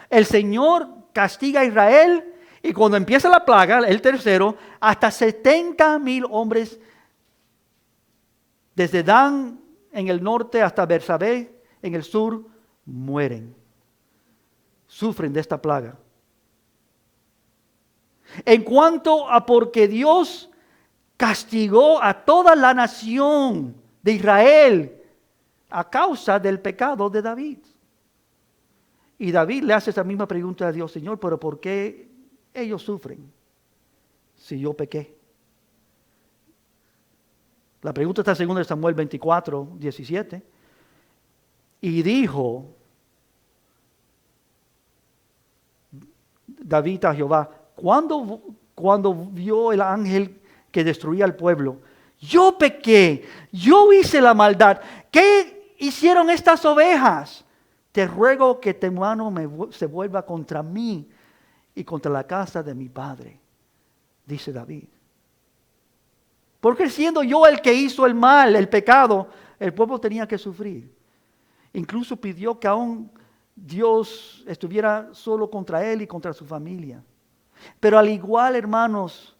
El Señor castiga a Israel y cuando empieza la plaga, el tercero, hasta 70,000 hombres desde Dan en el norte hasta Bersabé en el sur mueren. Sufren de esta plaga. En cuanto a porque Dios castigó a toda la nación de Israel a causa del pecado de David. Y David le hace esa misma pregunta a Dios: Señor, pero ¿por qué ellos sufren si yo pequé? La pregunta está en 2 Samuel 24:17. Y dijo David a Jehová, cuando vio el ángel que destruía al pueblo: yo pequé, yo hice la maldad. ¿Qué hicieron estas ovejas? Te ruego que tu mano se vuelva contra mí y contra la casa de mi padre, dice David. Porque siendo yo el que hizo el mal, el pecado, el pueblo tenía que sufrir. Incluso pidió que aún Dios estuviera solo contra él y contra su familia. Pero al igual, hermanos,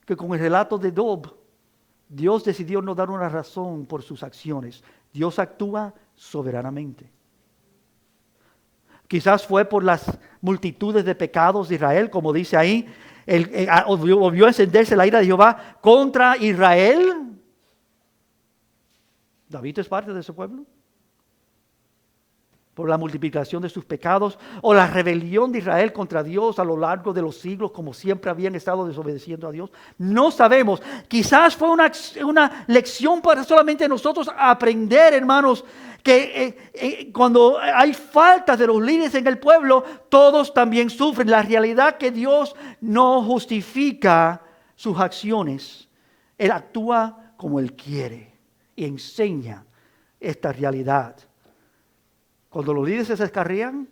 que con el relato de Job, Dios decidió no dar una razón por sus acciones. Dios actúa soberanamente. Quizás fue por las multitudes de pecados de Israel, como dice ahí, volvió a encenderse la ira de Jehová contra Israel. David es parte de ese pueblo. Por la multiplicación de sus pecados o la rebelión de Israel contra Dios a lo largo de los siglos, como siempre habían estado desobedeciendo a Dios. No sabemos. Quizás fue una lección para solamente nosotros aprender, hermanos, que cuando hay falta de los líderes en el pueblo, todos también sufren. La realidad que Dios no justifica sus acciones. Él actúa como Él quiere y enseña esta realidad. Cuando los líderes se descarrían,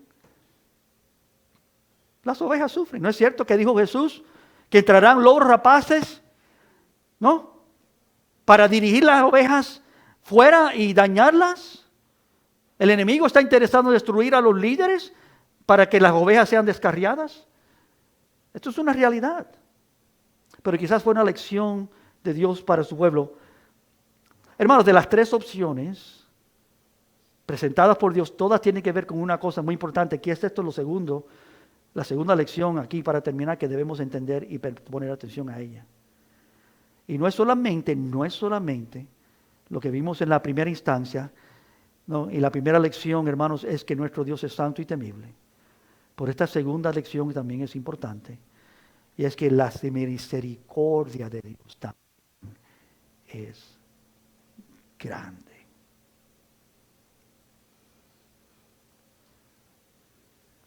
las ovejas sufren. ¿No es cierto que dijo Jesús que entrarán lobos rapaces, ¿no?, para dirigir las ovejas fuera y dañarlas? El enemigo está interesado en destruir a los líderes para que las ovejas sean descarriadas. Esto es una realidad. Pero quizás fue una lección de Dios para su pueblo. Hermanos, de las 3 opciones presentadas por Dios, todas tienen que ver con una cosa muy importante, que es esto la segunda lección aquí para terminar, que debemos entender y poner atención a ella. Y no es solamente lo que vimos en la primera instancia, ¿no? Y la primera lección, hermanos, es que nuestro Dios es santo y temible. Por esta segunda lección también es importante, y es que la misericordia de Dios también es grande.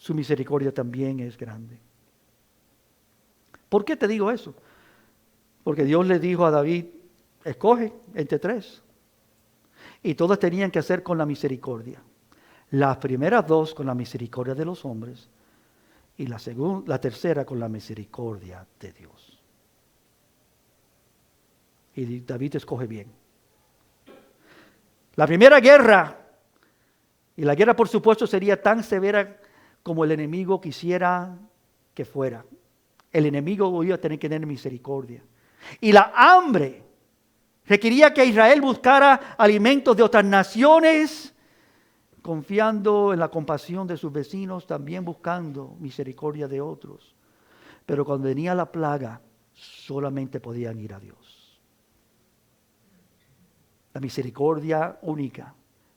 su misericordia también es grande. ¿Por qué te digo eso? Porque Dios le dijo a David, escoge entre tres. Y todas tenían que hacer con la misericordia. Las primeras dos con la misericordia de los hombres y la tercera con la misericordia de Dios. Y David escoge bien. La primera guerra, y la guerra por supuesto sería tan severa como el enemigo quisiera que fuera. El enemigo iba a tener que tener misericordia. Y la hambre requería que Israel buscara alimentos de otras naciones, confiando en la compasión de sus vecinos, también buscando misericordia de otros. Pero cuando venía la plaga, solamente podían ir a Dios. La misericordia única.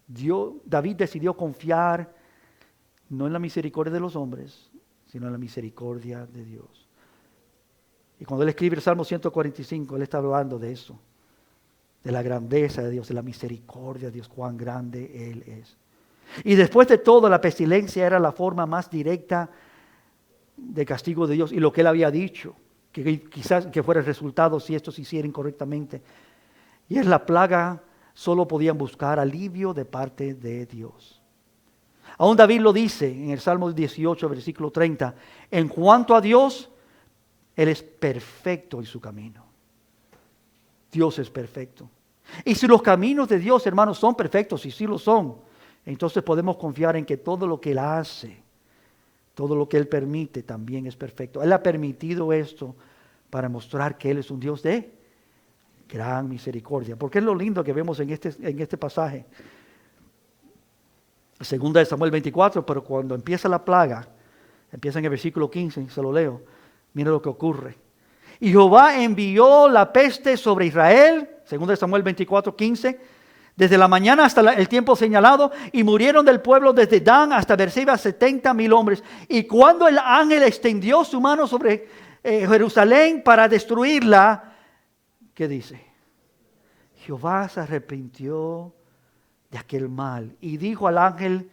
David decidió confiar no en la misericordia de los hombres, sino en la misericordia de Dios. Y cuando él escribe el Salmo 145, él está hablando de eso, de la grandeza de Dios, de la misericordia de Dios, cuán grande Él es. Y después de todo, la pestilencia era la forma más directa de castigo de Dios, y lo que Él había dicho, que quizás que fuera el resultado si esto se hiciera incorrectamente. Y es la plaga, solo podían buscar alivio de parte de Dios. Aún David lo dice en el Salmo 18, versículo 30, en cuanto a Dios, Él es perfecto en su camino. Dios es perfecto. Y si los caminos de Dios, hermanos, son perfectos, y sí lo son, entonces podemos confiar en que todo lo que Él hace, todo lo que Él permite también es perfecto. Él ha permitido esto para mostrar que Él es un Dios de gran misericordia. Porque es lo lindo que vemos en este pasaje. Segunda de Samuel 24, pero cuando empieza la plaga, empieza en el versículo 15, se lo leo, mira lo que ocurre. Y Jehová envió la peste sobre Israel, segunda de Samuel 24, 15, desde la mañana hasta el tiempo señalado, y murieron del pueblo desde Dan hasta Beerseba 70,000 hombres. Y cuando el ángel extendió su mano sobre Jerusalén para destruirla, ¿qué dice? Jehová se arrepintió de aquel mal y dijo al ángel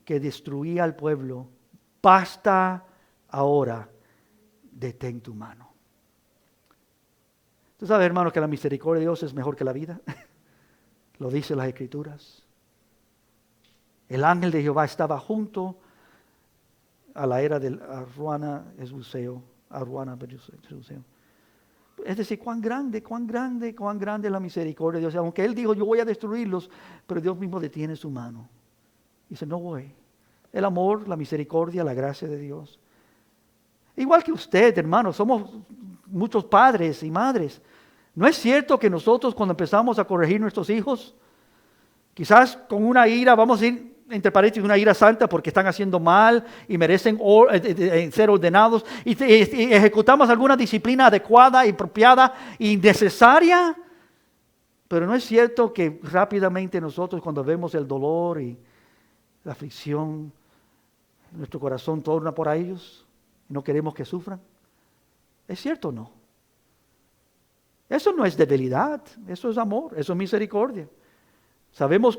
que destruía al pueblo, basta ahora, detén tu mano. Tú sabes, hermano, que la misericordia de Dios es mejor que la vida. Lo dicen las Escrituras. El ángel de Jehová estaba junto a la era del Aruana Jebuseo. Es decir, cuán grande es la misericordia de Dios. Aunque Él dijo, yo voy a destruirlos, pero Dios mismo detiene su mano. Dice, no voy. El amor, la misericordia, la gracia de Dios. Igual que usted, hermano, somos muchos padres y madres. ¿No es cierto que nosotros cuando empezamos a corregir nuestros hijos, quizás con una ira, vamos a ir entre paréntesis, una ira santa porque están haciendo mal y merecen ser ordenados y ejecutamos alguna disciplina adecuada y apropiada y necesaria? Pero no es cierto que rápidamente nosotros cuando vemos el dolor y la aflicción, nuestro corazón torna por ellos y no queremos que sufran. ¿Es cierto o no? Eso no es debilidad, eso es amor, eso es misericordia. Sabemos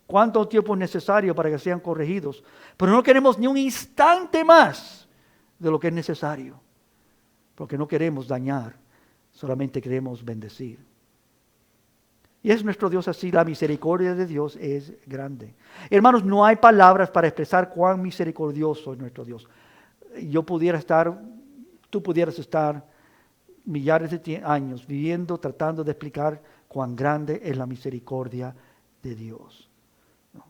cuánto tiempo es necesario para que sean corregidos, pero no queremos ni un instante más de lo que es necesario, porque no queremos dañar, solamente queremos bendecir. Y es nuestro Dios así, la misericordia de Dios es grande. Hermanos, no hay palabras para expresar cuán misericordioso es nuestro Dios. Tú pudieras estar millares de años viviendo, tratando de explicar cuán grande es la misericordia de Dios. ¿No?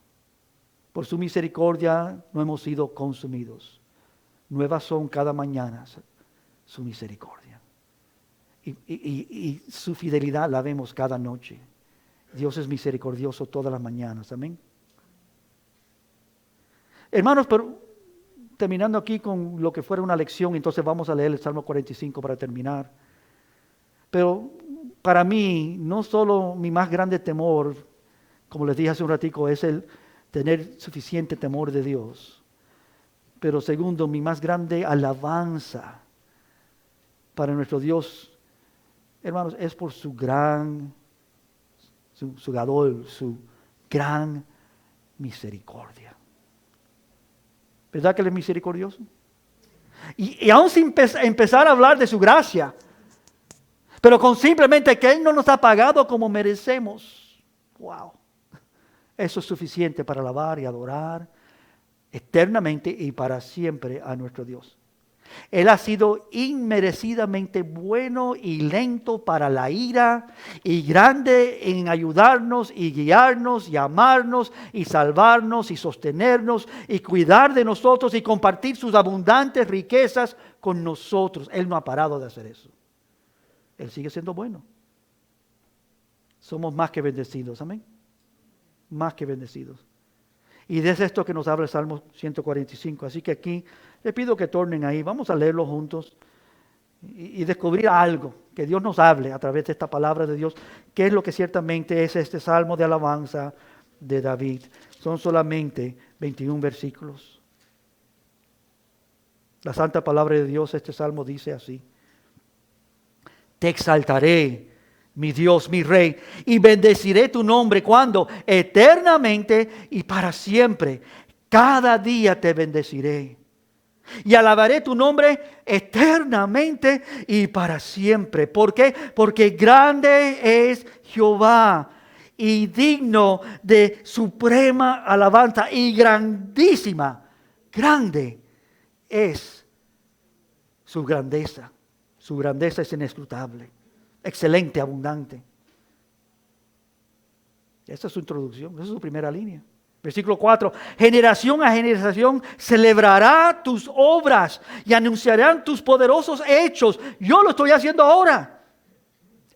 Por su misericordia no hemos sido consumidos. Nuevas son cada mañana su misericordia. Y su fidelidad la vemos cada noche. Dios es misericordioso todas las mañanas. Amén. Hermanos, pero terminando aquí con lo que fuera una lección, entonces vamos a leer el Salmo 45 para terminar. Pero para mí, no solo mi más grande temor, como les dije hace un ratico, es el tener suficiente temor de Dios. Pero segundo, mi más grande alabanza para nuestro Dios, hermanos, es por su gran misericordia. ¿Verdad que Él es misericordioso? Y aún sin empezar a hablar de su gracia, pero con simplemente que Él no nos ha pagado como merecemos. ¡Wow! Eso es suficiente para alabar y adorar eternamente y para siempre a nuestro Dios. Él ha sido inmerecidamente bueno y lento para la ira y grande en ayudarnos y guiarnos y amarnos y salvarnos y sostenernos y cuidar de nosotros y compartir sus abundantes riquezas con nosotros. Él no ha parado de hacer eso. Él sigue siendo bueno. Somos más que bendecidos, amén. Más que bendecidos. Y es esto que nos habla el Salmo 145. Así que aquí les pido que tornen ahí. Vamos a leerlo juntos y descubrir algo. Que Dios nos hable a través de esta palabra de Dios. ¿Qué es lo que ciertamente es este Salmo de alabanza de David? Son solamente 21 versículos. La santa palabra de Dios, este Salmo dice así. Te exaltaré, mi Dios, mi Rey, y bendeciré tu nombre. ¿Cuándo? Eternamente y para siempre. Cada día te bendeciré. Y alabaré tu nombre eternamente y para siempre. ¿Por qué? Porque grande es Jehová y digno de suprema alabanza y grandísima. Grande es su grandeza. Su grandeza es inescrutable. Excelente, abundante. Esa es su introducción, esa es su primera línea. Versículo 4. Generación a generación celebrará tus obras y anunciarán tus poderosos hechos. Yo lo estoy haciendo ahora.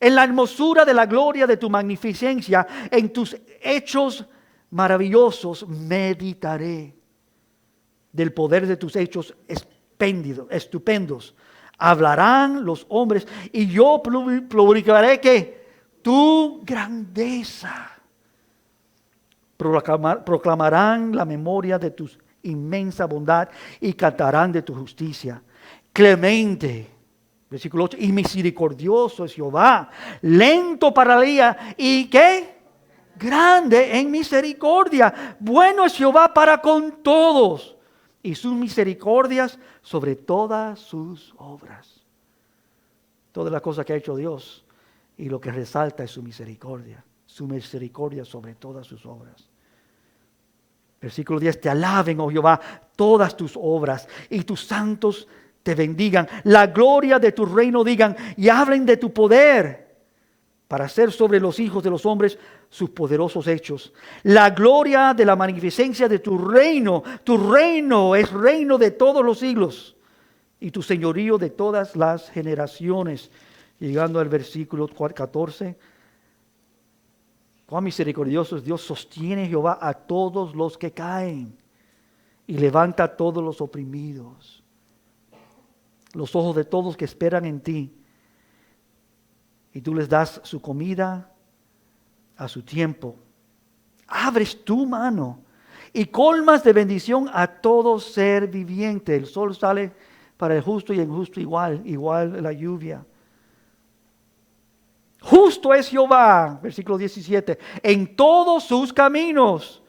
En la hermosura de la gloria de tu magnificencia, en tus hechos maravillosos meditaré. Del poder de tus hechos estupendos. Hablarán los hombres y yo publicaré que tu grandeza. Proclamarán la memoria de tu inmensa bondad y cantarán de tu justicia. Clemente, versículo 8, y misericordioso es Jehová, lento para la ira y ¿qué? Grande en misericordia. Bueno es Jehová para con todos y sus misericordias sobre todas sus obras. Todas las cosas que ha hecho Dios y lo que resalta es su misericordia sobre todas sus obras. Versículo 10, te alaben, oh Jehová, todas tus obras y tus santos te bendigan. La gloria de tu reino digan y hablen de tu poder para hacer sobre los hijos de los hombres sus poderosos hechos. La gloria de la magnificencia de tu reino es reino de todos los siglos y tu señorío de todas las generaciones. Llegando al versículo 14, cuán misericordioso es Dios, sostiene Jehová a todos los que caen y levanta a todos los oprimidos. Los ojos de todos que esperan en ti. Y tú les das su comida a su tiempo. Abres tu mano y colmas de bendición a todo ser viviente. El sol sale para el justo y el injusto igual la lluvia. Justo es Jehová, versículo 17, en todos sus caminos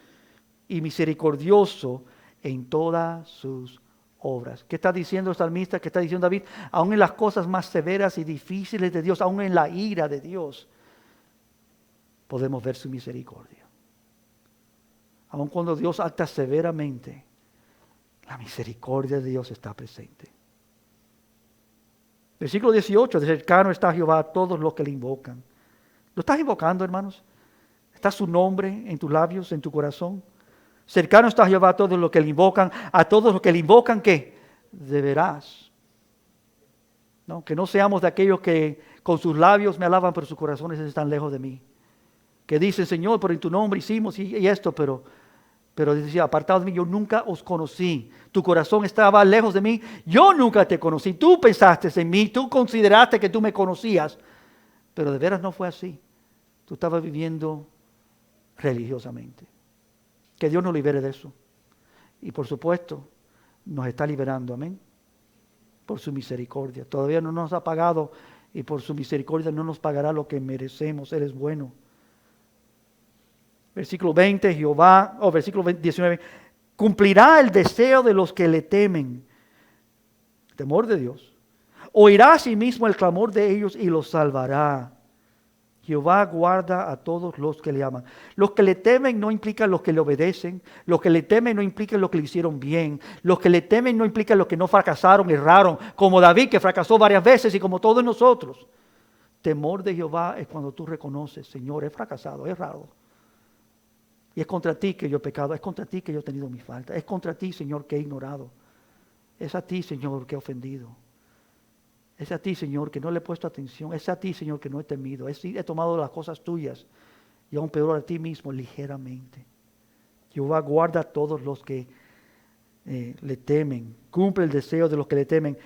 y misericordioso en todas sus obras. ¿Qué está diciendo el salmista? ¿Qué está diciendo David? Aún en las cosas más severas y difíciles de Dios, aún en la ira de Dios, podemos ver su misericordia. Aun cuando Dios acta severamente, la misericordia de Dios está presente. Versículo 18, de cercano está Jehová a todos los que le invocan. ¿Lo estás invocando, hermanos? ¿Está su nombre en tus labios, en tu corazón? Cercano está Jehová a todos los que le invocan. A todos los que le invocan, ¿qué? De veras. ¿No? Que no seamos de aquellos que con sus labios me alaban, pero sus corazones están lejos de mí. Que dicen, Señor, por en tu nombre hicimos y esto, pero decía, apartados de mí, yo nunca os conocí. Tu corazón estaba lejos de mí, yo nunca te conocí. Tú pensaste en mí, tú consideraste que tú me conocías, pero de veras no fue así. Tú estabas viviendo religiosamente. Que Dios nos libere de eso. Y por supuesto, nos está liberando, amén. Por su misericordia. Todavía no nos ha pagado y por su misericordia no nos pagará lo que merecemos. Él es bueno. Versículo 20, versículo 19. Cumplirá el deseo de los que le temen. Temor de Dios. Oirá a sí mismo el clamor de ellos y los salvará. Jehová guarda a todos los que le aman. Los que le temen no implican los que le obedecen. Los que le temen no implican los que le hicieron bien. Los que le temen no implican los que no fracasaron, erraron, como David, que fracasó varias veces, y como todos nosotros. Temor de Jehová es cuando tú reconoces: Señor, he fracasado, he errado. Y es contra ti que yo he pecado, es contra ti que yo he tenido mi falta, es contra ti, Señor, que he ignorado. Es a ti, Señor, que he ofendido. Es a ti, Señor, que no le he puesto atención. Es a ti, Señor, que no he temido. He tomado las cosas tuyas y aún peor a ti mismo ligeramente. Jehová guarda a todos los que le temen. Cumple el deseo de los que le temen.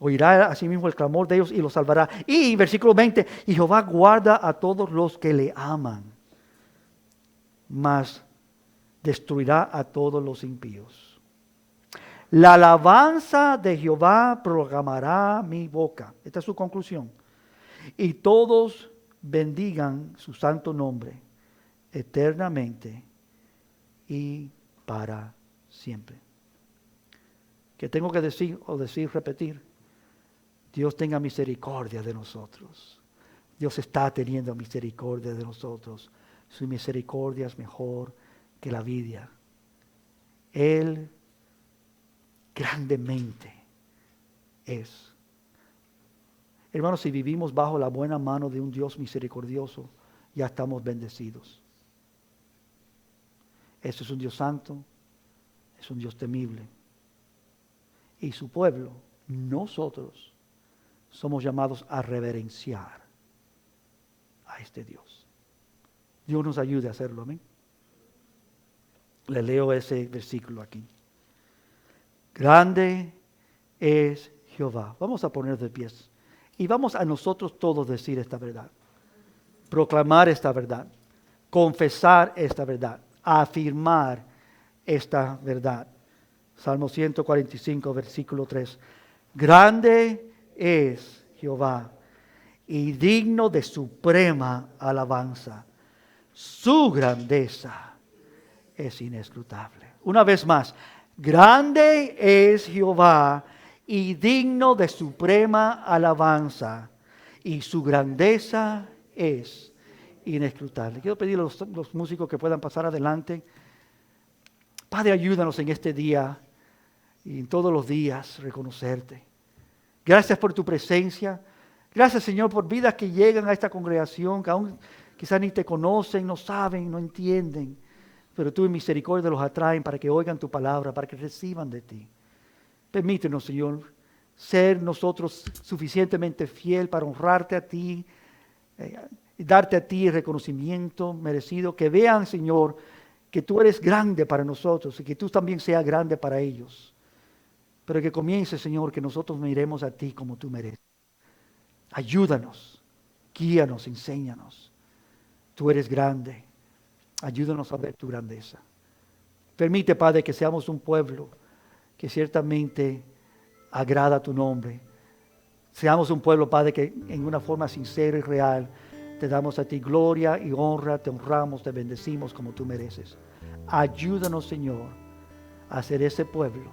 Oirá a sí mismo el clamor de ellos y los salvará. Y versículo 20, y Jehová guarda a todos los que le aman, mas destruirá a todos los impíos. La alabanza de Jehová proclamará mi boca. Esta es su conclusión. Y todos bendigan su santo nombre eternamente y para siempre. ¿Qué tengo que decir repetir? Dios tenga misericordia de nosotros. Dios está teniendo misericordia de nosotros. Su misericordia es mejor que la vida. Él grandemente es. Hermanos, si vivimos bajo la buena mano de un Dios misericordioso, ya estamos bendecidos. Este es un Dios santo, es un Dios temible. Y su pueblo, nosotros, somos llamados a reverenciar a este Dios. Dios nos ayude a hacerlo, amén. Le leo ese versículo aquí. Grande es Jehová. Vamos a poner de pies. Y vamos a nosotros todos decir esta verdad. Proclamar esta verdad. Confesar esta verdad. Afirmar esta verdad. Salmo 145, versículo 3. Grande es Jehová y digno de suprema alabanza. Su grandeza es inescrutable. Una vez más. Grande es Jehová y digno de suprema alabanza, y su grandeza es inescrutable. Quiero pedirle a los músicos que puedan pasar adelante. Padre, ayúdanos en este día y en todos los días reconocerte. Gracias por tu presencia. Gracias, Señor, por vidas que llegan a esta congregación, que aún quizás ni te conocen, no saben, no entienden. Pero tú en misericordia los atraen para que oigan tu palabra, para que reciban de ti. Permítenos, Señor, ser nosotros suficientemente fiel para honrarte a ti, y darte a ti el reconocimiento merecido. Que vean, Señor, que tú eres grande para nosotros y que tú también seas grande para ellos. Pero que comience, Señor, que nosotros miremos a ti como tú mereces. Ayúdanos, guíanos, enséñanos. Tú eres grande. Ayúdanos a ver tu grandeza. Permite, Padre, que seamos un pueblo que ciertamente agrada tu nombre. Seamos un pueblo, Padre, que en una forma sincera y real te damos a ti gloria y honra, te honramos, te bendecimos como tú mereces. Ayúdanos, Señor, a ser ese pueblo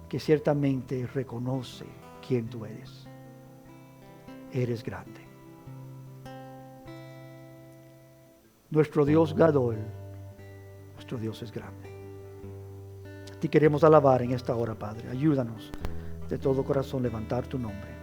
que ciertamente reconoce quién tú eres. Eres grande. Nuestro Dios Gadol, nuestro Dios es grande. A ti queremos alabar en esta hora, Padre. Ayúdanos de todo corazón a levantar tu nombre.